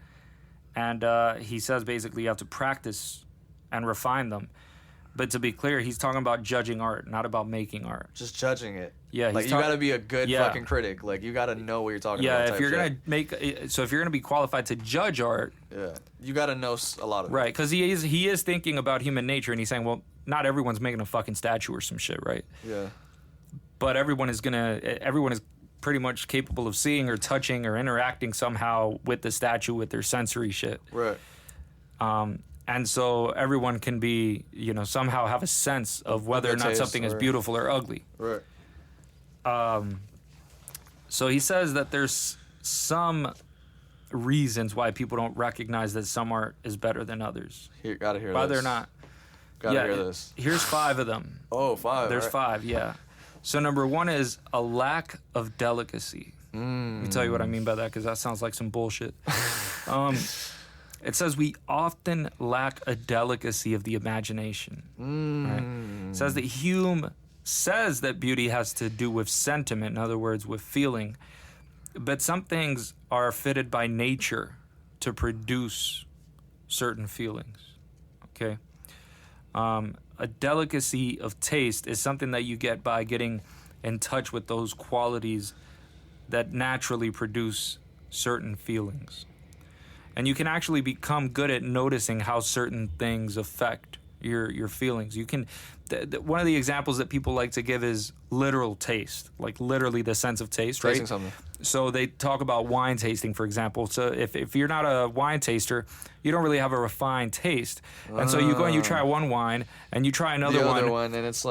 And he says basically you have to practice and refine them. But to be clear, he's talking about judging art, not about making art. Just judging it. Yeah, like you got to be a good fucking critic. Like you got to know what you're talking about. Yeah, if you're gonna if you're gonna be qualified to judge art, you got to know a lot of it. right? Because he is thinking about human nature, and he's saying, well, not everyone's making a fucking statue or some shit, right? Yeah. But everyone is pretty much capable of seeing or touching or interacting somehow with the statue with their sensory shit. Right. And so everyone can be, somehow have a sense of whether or not something is beautiful or ugly. Right. So he says that there's some reasons why people don't recognize that some art is better than others. Gotta hear Whether this. or not. Gotta hear this. Here's 5 of them. Oh, 5. There's right. 5, yeah. So number 1 is a lack of delicacy. Let me tell you what I mean by that, because that sounds like some bullshit. It says we often lack a delicacy of the imagination. Right? It says that Hume says that beauty has to do with sentiment, in other words, with feeling. But some things are fitted by nature to produce certain feelings. Okay? A delicacy of taste is something that you get by getting in touch with those qualities that naturally produce certain feelings. And you can actually become good at noticing how certain things affect your feelings. You can one of the examples that people like to give is literal taste, like literally the sense of taste, right? Tasting something. So they talk about wine tasting, for example. So if you're not a wine taster, you don't really have a refined taste. And so you go and you try one wine and you try another one, and it's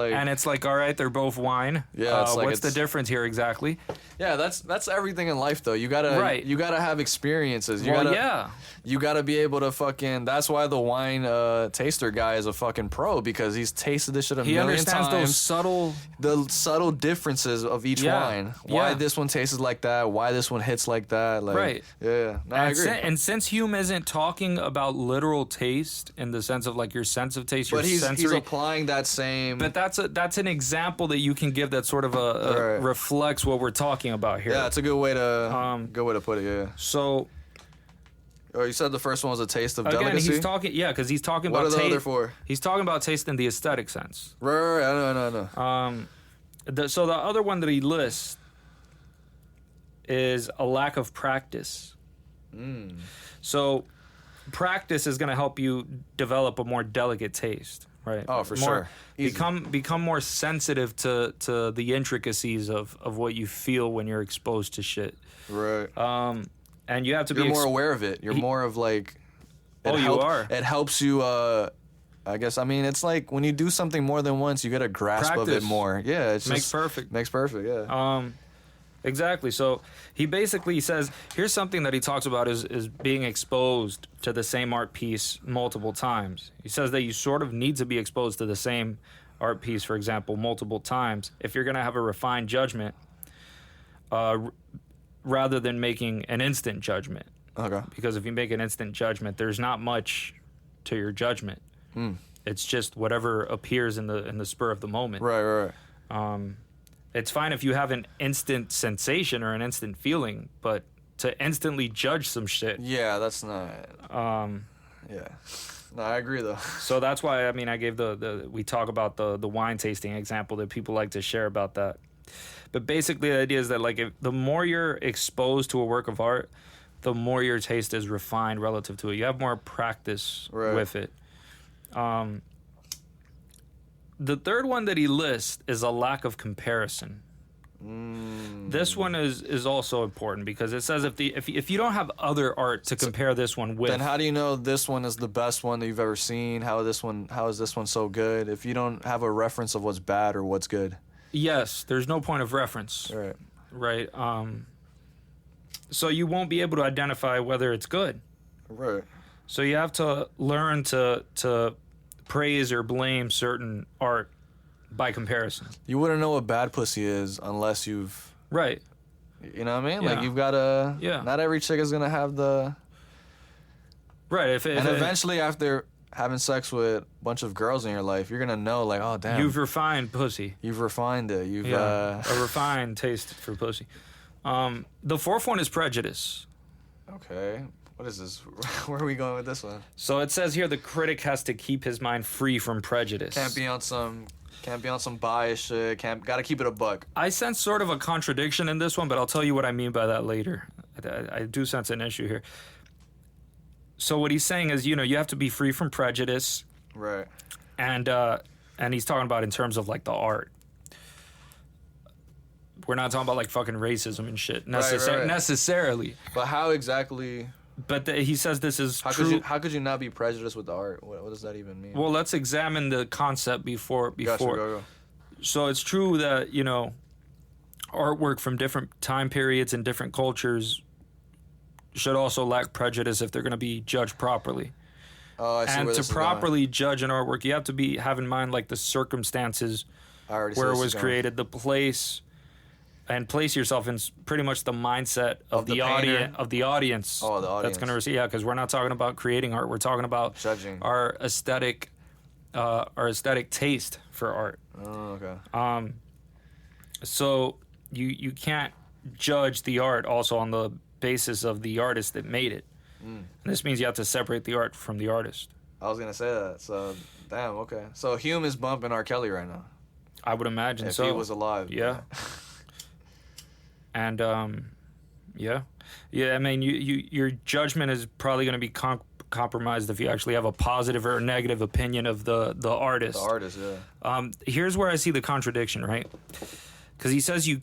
like, all right, they're both wine. Yeah, it's like what's the difference here exactly? Yeah, that's everything in life though. You gotta have experiences. You gotta be able to fucking. That's why the wine taster guy is a fucking pro, because he's tasted this shit a million times. He understands the subtle differences of each wine. Why this one tastes like that? Why this one hits like that? Like, right. Yeah. No, I agree. And since Hume isn't talking about literal taste in the sense of like your sense of taste, but he's applying that same. But that's an example that you can give that sort of reflects what we're talking about here. Yeah, it's a good way to put it. Yeah. So. Oh, you said the first one was a taste of Again, delicacy? he's talking, because he's talking about taste. What are the other four? He's talking about taste in the aesthetic sense. Right. I know. So the other one that he lists is a lack of practice. So practice is going to help you develop a more delicate taste, right? Oh, for sure. Become more sensitive to the intricacies of what you feel when you're exposed to shit. Right. And you have to be... You're more aware of it. You're more of like... you are. It helps you... I guess, I mean, it's like when you do something more than once, you get a grasp of it more. Yeah, it's Makes perfect. Makes perfect, yeah. Exactly. So he basically says, here's something that he talks about is being exposed to the same art piece multiple times. He says that you sort of need to be exposed to the same art piece, for example, multiple times if you're going to have a refined judgment, rather than making an instant judgment. Okay. Because if you make an instant judgment, there's not much to your judgment. It's just whatever appears in the spur of the moment. Right. It's fine if you have an instant sensation or an instant feeling, but to instantly judge some shit. Yeah, that's not. Yeah. No, I agree though. So that's why I gave we talk about the wine tasting example that people like to share about that. But basically the idea is that like if the more you're exposed to a work of art, the more your taste is refined relative to it. You have more practice with it. The third one that he lists is a lack of comparison. This one is also important because it says if you don't have other art to compare this one with, then how do you know this one is the best one that you've ever seen? How is this one so good if you don't have a reference of what's bad or what's good? Yes, there's no point of reference. Right. So you won't be able to identify whether it's good. Right. So you have to learn to praise or blame certain art by comparison. You wouldn't know what bad pussy is unless you've... Right. You know what I mean? Yeah. Like, you've got to... Yeah. Not every chick is going to have the... Right. Eventually, after having sex with a bunch of girls in your life, you're going to know, like, oh, damn. You've refined pussy. You've refined it. A refined taste for pussy. The fourth one is prejudice. Okay. What is this? Where are we going with this one? So it says here the critic has to keep his mind free from prejudice. Can't be on some bias shit. Gotta keep it a buck. I sense sort of a contradiction in this one, but I'll tell you what I mean by that later. I do sense an issue here. So what he's saying is, you have to be free from prejudice. Right. And he's talking about in terms of like the art. We're not talking about like fucking racism and shit necessarily. But how exactly? But he says this is true. How could you not be prejudiced with the art? What does that even mean? Well, let's examine the concept before. Gotcha, go. So it's true that, artwork from different time periods and different cultures should also lack prejudice if they're going to be judged properly. Oh, I see. And to properly judge an artwork, you have to have in mind like the circumstances where it was created, the place, and place yourself in pretty much the mindset of the audience. Oh, the audience. That's going to receive. Yeah, because we're not talking about creating art. We're talking about judging our aesthetic taste for art. Oh, okay. So you can't judge the art also on the basis of the artist that made it. And this means you have to separate the art from the artist. I was gonna say that. So damn. Okay. So Hume is bumping R. Kelly right now. I would imagine if so. he was alive. Yeah. And yeah. I mean, your judgment is probably going to be compromised if you actually have a positive or a negative opinion of the artist. The artist, yeah. Here's where I see the contradiction, right? Because he says he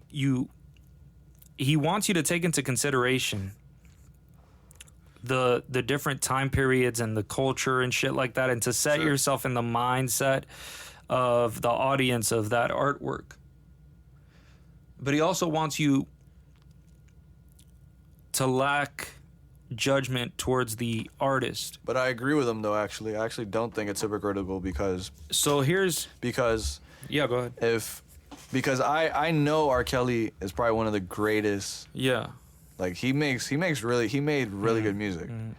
wants you to take into consideration the different time periods and the culture and shit like that, and to set yourself in the mindset of the audience of that artwork. But he also wants you to lack judgment towards the artist. But I agree with him, though, actually. I actually don't think it's hypocritical because... So here's... Because... Yeah, go ahead. Because I know R. Kelly is probably one of the greatest. Yeah. Like, he made really good music. Mm-hmm.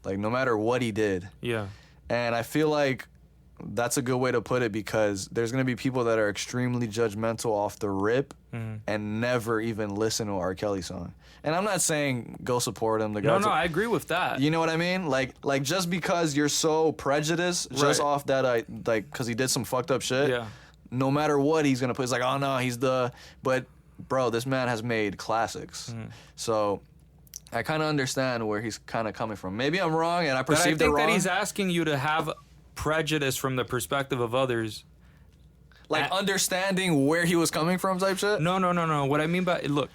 Like, no matter what he did. Yeah. And I feel like that's a good way to put it because there's going to be people that are extremely judgmental off the rip and never even listen to an R. Kelly song. And I'm not saying go support him. No, I agree with that. You know what I mean? Like just because you're so prejudiced just off that, because he did some fucked up shit, Yeah. no matter what he's going to put, it's like, oh no, but bro, this man has made classics. So I kind of understand where he's kind of coming from. Maybe I'm wrong and I perceived it wrong. I think that he's asking you to have prejudice from the perspective of others. Like understanding where he was coming from type shit? No. What I mean by, look,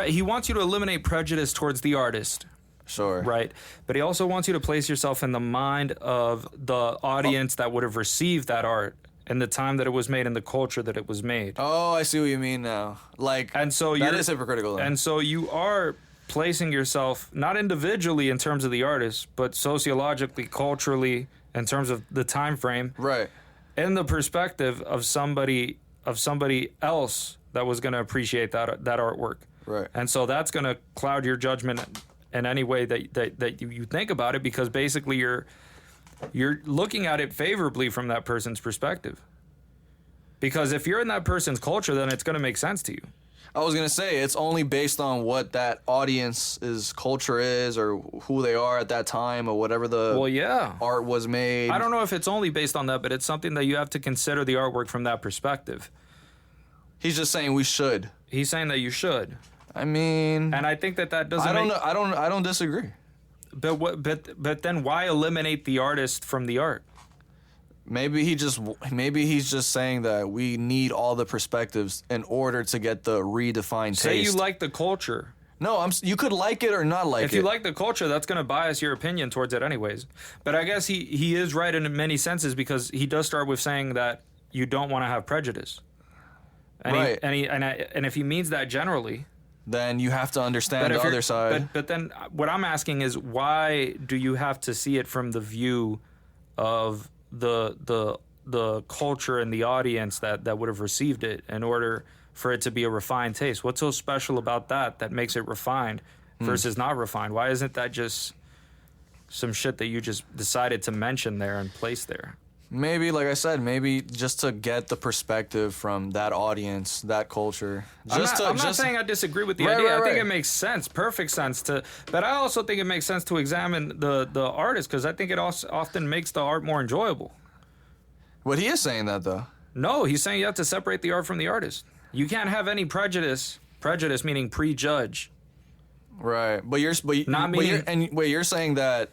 he wants you to eliminate prejudice towards the artist. Sure. Right. But he also wants you to place yourself in the mind of the audience that would have received that art and the time that it was made and the culture that it was made. Oh, I see what you mean now. Like, and so that is hypocritical. Then. And so you are placing yourself, not individually in terms of the artist, but sociologically, culturally, in terms of the time frame. Right. In the perspective of somebody else that was going to appreciate that artwork. Right. And so that's going to cloud your judgment in any way that you think about it, because basically you're looking at it favorably from that person's perspective. Because if you're in that person's culture, then it's going to make sense to you. I was going to say, it's only based on what that audience's culture is or who they are at that time or whatever art was made. I don't know if it's only based on that, but it's something that you have to consider the artwork from that perspective. He's just saying we should. He's saying that you should. I mean... And I think that doesn't I don't disagree. But then why eliminate the artist from the art? Maybe he's just saying that we need all the perspectives in order to get the redefined taste. Say you like the culture. No, you could like it or not like it. If you like the culture, that's going to bias your opinion towards it anyways. But I guess he is right in many senses, because he does start with saying that you don't want to have prejudice. And right. And if he means that generally, then you have to understand the other side. But then what I'm asking is, why do you have to see it from the view of the culture and the audience that would have received it in order for it to be a refined taste? What's so special about that makes it refined versus not refined? Why isn't that just some shit that you just decided to mention there and place there? Maybe, like I said, maybe just to get the perspective from that audience, that culture. I'm not saying I disagree with the idea. I think it makes sense, perfect sense but I also think it makes sense to examine the artist, because I think it also often makes the art more enjoyable. But he is saying that, though. No, he's saying you have to separate the art from the artist. You can't have any prejudice meaning prejudge. Right, but you're saying that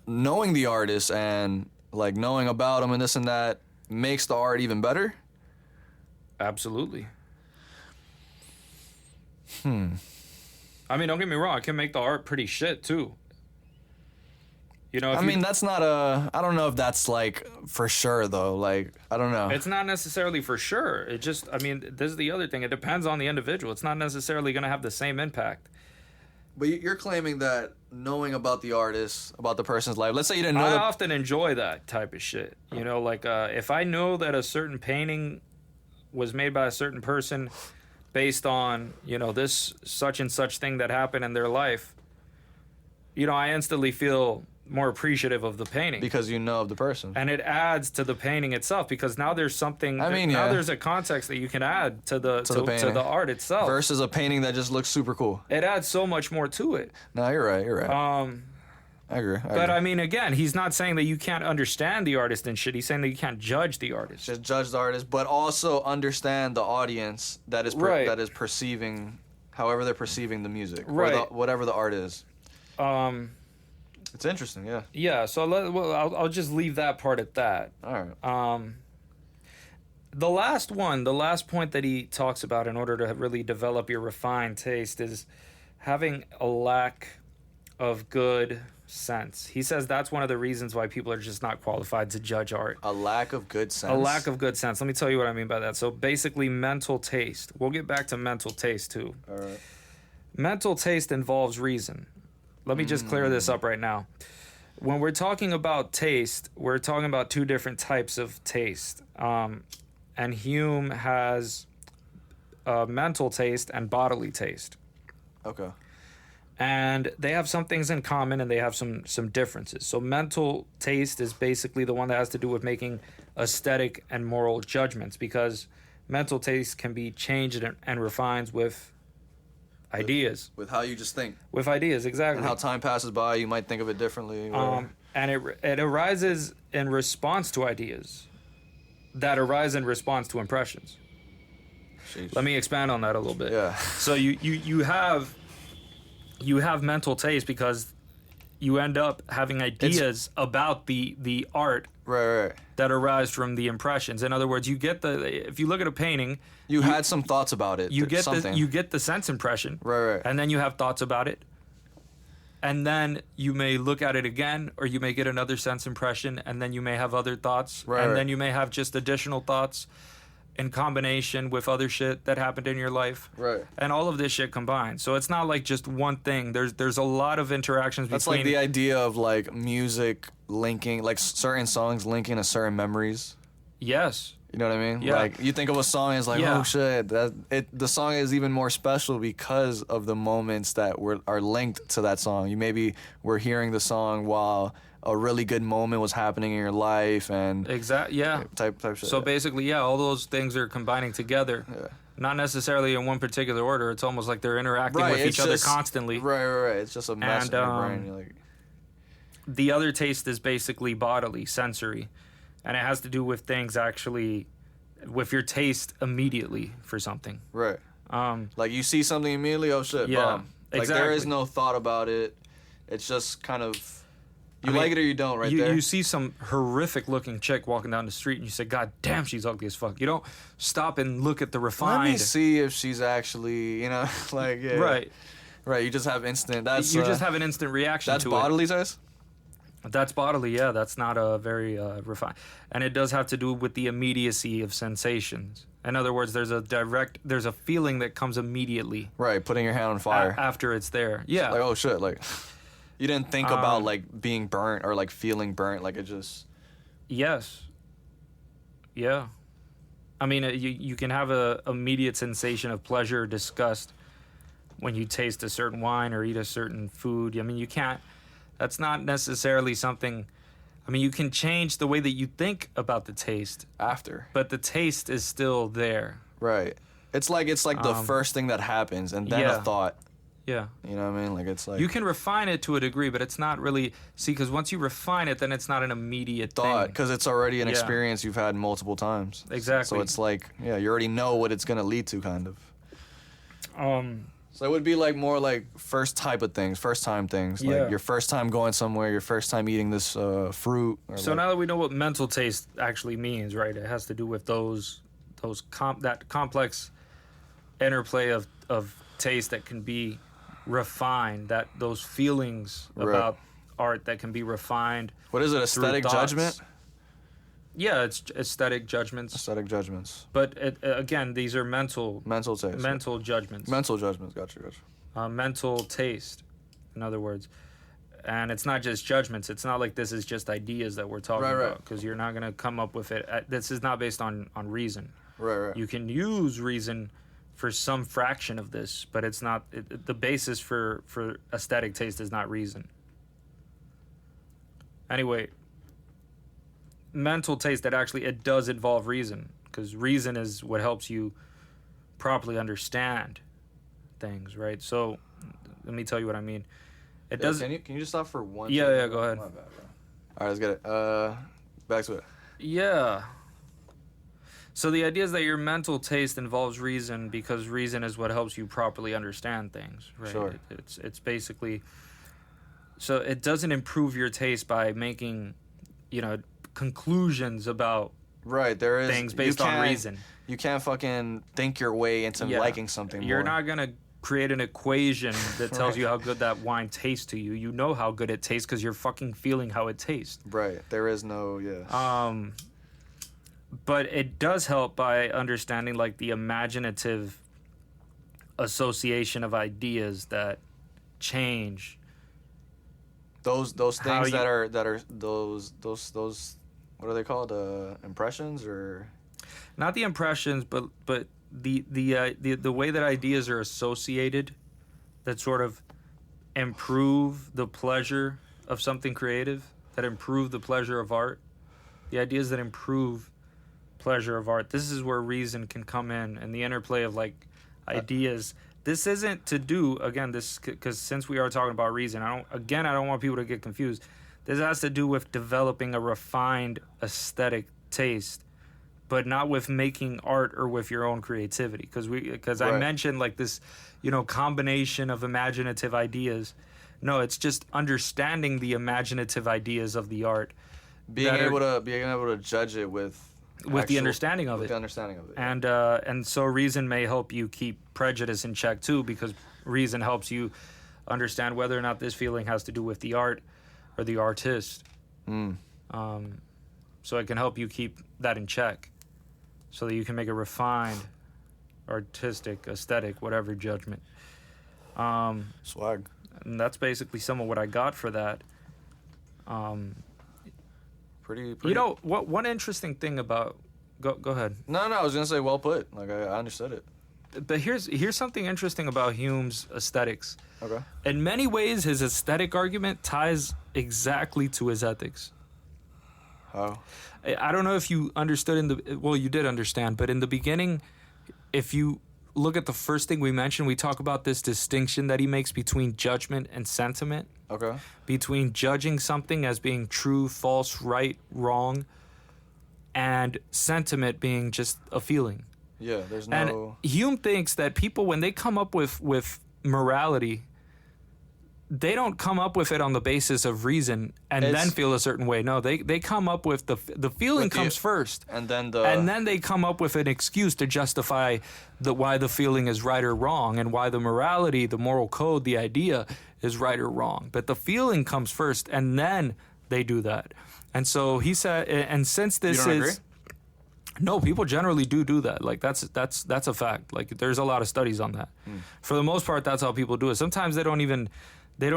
knowing the artist and like knowing about him and this and that makes the art even better? Absolutely. I mean, don't get me wrong, it can make the art pretty shit too. You know, that's not I don't know if that's like for sure though. Like, I don't know. It's not necessarily for sure. It just, this is the other thing. It depends on the individual. It's not necessarily going to have the same impact. But you're claiming that knowing about the artist, about the person's life, let's say you didn't know. I often enjoy that type of shit. You know, like if I know that a certain painting was made by a certain person based on, this such and such thing that happened in their life, I instantly feel more appreciative of the painting. Because you know of the person. And it adds to the painting itself, because now there's something, now there's a context that you can add to the art itself. Versus a painting that just looks super cool. It adds so much more to it. No, you're right. I agree. But I mean, again, he's not saying that you can't understand the artist and shit. He's saying that you can't judge the artist. Just judge the artist, but also understand the audience that is Right. that is perceiving, however they're perceiving the music, Right. or whatever the art is. It's interesting, yeah. Yeah. So I'll just leave that part at that. All right. The last point that he talks about in order to really develop your refined taste is having a lack of good sense. He says that's one of the reasons why people are just not qualified to judge art. A lack of good sense. A lack of good sense. Let me tell you what I mean by that. So basically, mental taste. We'll get back to mental taste too. All right. Mental taste involves reason. Let me just clear this up right now. When we're talking about taste, we're talking about two different types of taste. And Hume has mental taste and bodily taste. Okay. And they have some things in common and they have some differences. So mental taste is basically the one that has to do with making aesthetic and moral judgments, because mental taste can be changed and refined with ideas. With how you just think. With ideas, exactly. And how time passes by, you might think of it differently. And it arises in response to ideas that arise in response to impressions. Sheesh. Let me expand on that a little bit. Yeah. So you have mental taste because you end up having ideas about the art Right. that arise from the impressions. In other words, if you look at a painting, You had some thoughts about it. you get something. the sense impression. Right. And then you have thoughts about it. And then you may look at it again, or you may get another sense impression, and then you may have other thoughts. Right, and right. then you may have just additional thoughts in combination with other shit that happened in your life. Right. And all of this shit combined. So it's not like just one thing. There's a lot of interactions That's between... like the idea of like music linking, like certain songs linking to certain memories. Yes. You know what I mean? Yeah. Like you think of a song and it's like, Yeah. oh shit, the song is even more special because of the moments that are linked to that song. You maybe were hearing the song while a really good moment was happening in your life and Exactly. Yeah. type shit. So basically, yeah, all those things are combining together. Yeah. Not necessarily in one particular order. It's almost like they're interacting with it's each other just- constantly. Right. It's just a mess And, in your brain. You're like, The other taste is basically bodily, sensory. And it has to do with things actually, with your taste immediately for something. right. Um, Like you see something immediately, oh shit, Yeah, bomb. Like there is exactly. no thought about it. It's just kind of you I mean, like it or you don't, right you, there. You see some horrific looking chick walking down the street and you say, God damn, she's ugly as fuck. You don't stop and look at the Let me refined. see if she's actually, like yeah. Right. Right, you just have instant. That's You just have an instant reaction that's to bodily size. it. That's bodily, yeah. That's not a very refined. And it does have to do with the immediacy of sensations. In other words, there's a feeling that comes immediately Right, putting your hand on fire. after it's there. Yeah. Like oh shit, like you didn't think about like being burnt or like feeling burnt, like it just. Yes. Yeah. I mean, you can have a immediate sensation of pleasure or disgust when you taste a certain wine or eat a certain food. I mean, you can't. That's not necessarily something. I mean, you can change the way that you think about the taste, After. but the taste is still there. Right. It's like the first thing that happens and then yeah. a thought. Yeah. You know what I mean? Like it's like You can refine it to a degree, but it's not really. See, because once you refine it, then it's not an immediate thought thing. because it's already an Yeah. experience you've had multiple times. Exactly. So it's like yeah, you already know what it's gonna lead to, kind of. Um. So it would be like more like first time things. Yeah. Like your first time going somewhere, your first time eating this fruit. Or So like, now that we know what mental taste actually means, right? It has to do with that complex interplay of taste that can be refined, that those feelings Right. about art that can be refined. what is it? Aesthetic thoughts. judgment. Yeah, it's aesthetic judgments, Aesthetic judgments. but again, these are mental Mental taste. judgments, Mental judgments. Gotcha. mental taste, in other words. And it's not just judgments. It's not like this is just ideas that we're talking Right. about, because you're not gonna come up with it. This is not based on reason. Right. You can use reason for some fraction of this, but it's not the basis for aesthetic taste is not reason. Anyway, mental taste, that actually it does involve reason, because reason is what helps you properly understand things, right? So let me tell you what I mean. It Yeah, doesn't. can you just stop for one Yeah, second? yeah, go ahead. My bad, bro. All right, let's get it. Back to it. Yeah. So the idea is that your mental taste involves reason because reason is what helps you properly understand things, right? Sure. It's basically, so it doesn't improve your taste by making, conclusions about Right, there is things based on reason. You can't fucking think your way into liking something You're more. not gonna create an equation that tells Right. you how good that wine tastes to you. You know how good it tastes because you're fucking feeling how it tastes. Right, there is no But it does help by understanding like the imaginative association of ideas that change. those how things you- that are those what are they called? Impressions or Not the impressions, but the way that ideas are associated that sort of improve the pleasure of something creative, that improve the pleasure of art. The ideas that improve pleasure of art. This is where reason can come in and the interplay of like ideas. This isn't to do again this because since we are talking about reason, I don't want people to get confused. This has to do with developing a refined aesthetic taste, but not with making art or with your own creativity. Because I Right. mentioned like this, combination of imaginative ideas. No, it's just understanding the imaginative ideas of the art, being that are- able to judge it with the understanding of with it. the understanding of it. And so reason may help you keep prejudice in check too, because reason helps you understand whether or not this feeling has to do with the art or the artist. So it can help you keep that in check, so that you can make a refined, artistic, aesthetic, whatever judgment. Swag. And that's basically some of what I got for that. Pretty. What one interesting thing about go ahead. No, I was gonna say well put. Like I understood it. But here's something interesting about Hume's aesthetics. Okay. In many ways, his aesthetic argument ties exactly to his ethics. How? I don't know if you understood you did understand, but in the beginning, if you look at the first thing we mentioned, we talk about this distinction that he makes between judgment and sentiment, Okay. between judging something as being true, false, right, wrong, and sentiment being just a feeling. Yeah. There's no. And Hume thinks that people, when they come up with morality, they don't come up with it on the basis of reason and It's- then feel a certain way. No, they come up with the feeling With the- comes first, and then and then they come up with an excuse to justify why the feeling is right or wrong, and why the morality, the moral code, the idea is right or wrong. But the feeling comes first, and then they do that. And so he said, and since this You don't is. agree? No, people generally do that. Like that's a fact. Like there's a lot of studies on that. For the most part, that's how people do it. Sometimes they don't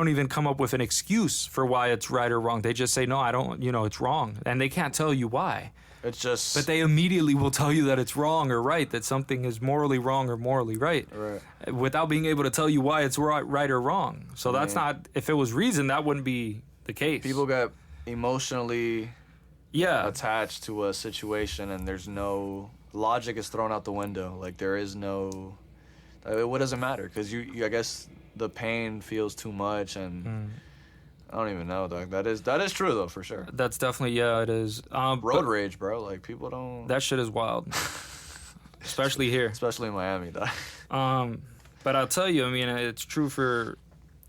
even come up with an excuse for why it's right or wrong. They just say, no, I don't, it's wrong. And they can't tell you why. It's just. But they immediately will tell you that it's wrong or right, that something is morally wrong or morally right. Right. Without being able to tell you why it's right or wrong. So that's not, if it was reason, that wouldn't be the case. People get emotionally yeah. attached to a situation, and there's no logic is thrown out the window. Like there is no. What does it matter? Because you I guess the pain feels too much, and I don't even know, dog. That is true though, for sure. That's definitely, it is. Road rage, bro. Like people don't. That shit is wild. Especially here. Especially in Miami, dog. But I'll tell you, I mean, it's true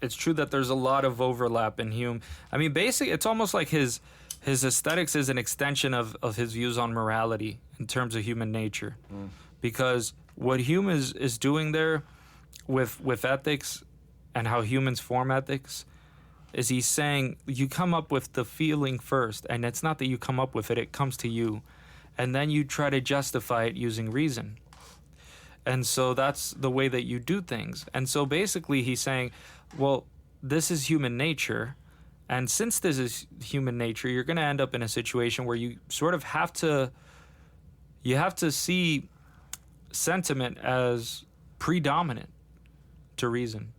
that there's a lot of overlap in Hume. I mean, basically, it's almost like his aesthetics is an extension of his views on morality in terms of human nature. Because what Hume is doing there with ethics and how humans form ethics is he's saying you come up with the feeling first, and it's not that you come up with it comes to you, and then you try to justify it using reason. And so that's the way that you do things. And so basically he's saying, well, this is human nature, and since this is human nature, you're going to end up in a situation where you sort of have to see sentiment as predominant to reason.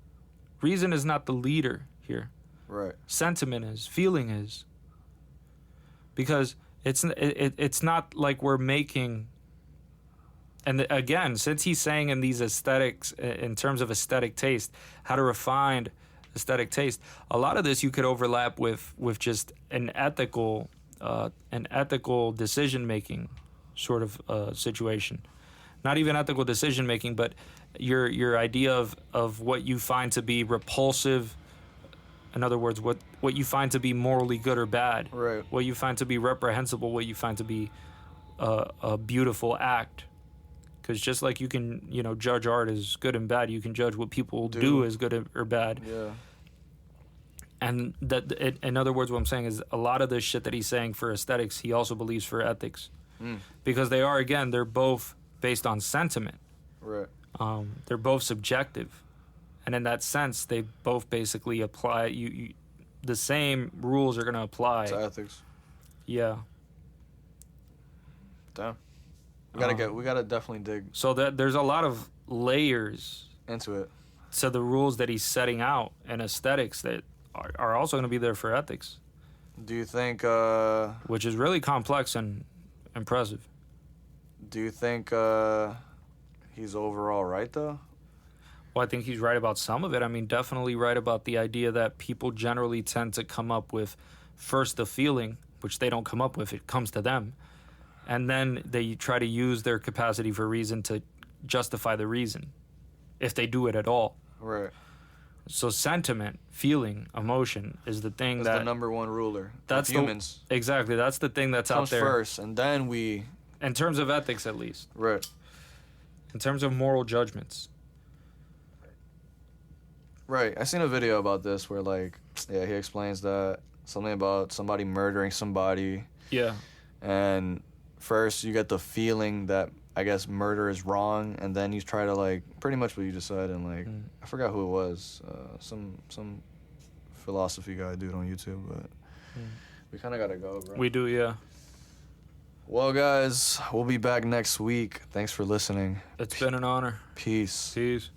Reason is not the leader here. Right. Sentiment is, feeling is. Because it's not like we're making. And again, since he's saying in these aesthetics, in terms of aesthetic taste, how to refine aesthetic taste. A lot of this you could overlap with just an ethical decision making sort of situation. Not even ethical decision making, but your idea of what you find to be repulsive. In other words, what you find to be morally good or bad. Right. What you find to be reprehensible, what you find to be a beautiful act. Because just like you can, judge art as good and bad, you can judge what people do as good or bad. Yeah. And in other words, what I'm saying is a lot of the shit that he's saying for aesthetics, he also believes for ethics. Because they're both based on sentiment. Right. They're both subjective. And in that sense, they both basically apply, the same rules are going to apply. To ethics. Yeah. Damn. We gotta definitely dig So there's a lot of layers into it. to the rules that he's setting out in aesthetics that are also going to be there for ethics, Do you think which is really complex and impressive. he's overall right though? Well, I think he's right about some of it. I mean, definitely right about the idea that people generally tend to come up with first the feeling, which they don't come up with, it comes to them. And then they try to use their capacity for reason to justify the reason, if they do it at all. Right. So sentiment, feeling, emotion is the thing That's that... the number one ruler. That's of humans. Exactly. That's the thing that's out Comes there. first, and then we... In terms of ethics, at least. Right. In terms of moral judgments. Right. I seen a video about this where, he explains that something about somebody murdering somebody. Yeah. And first you get the feeling that, I guess, murder is wrong, and then you try to, pretty much what you just said, and, I forgot who it was. Some philosophy guy dude on YouTube, but we kind of got to go, bro. We do, yeah. Well, guys, we'll be back next week. Thanks for listening. It's been an honor. Peace. Peace.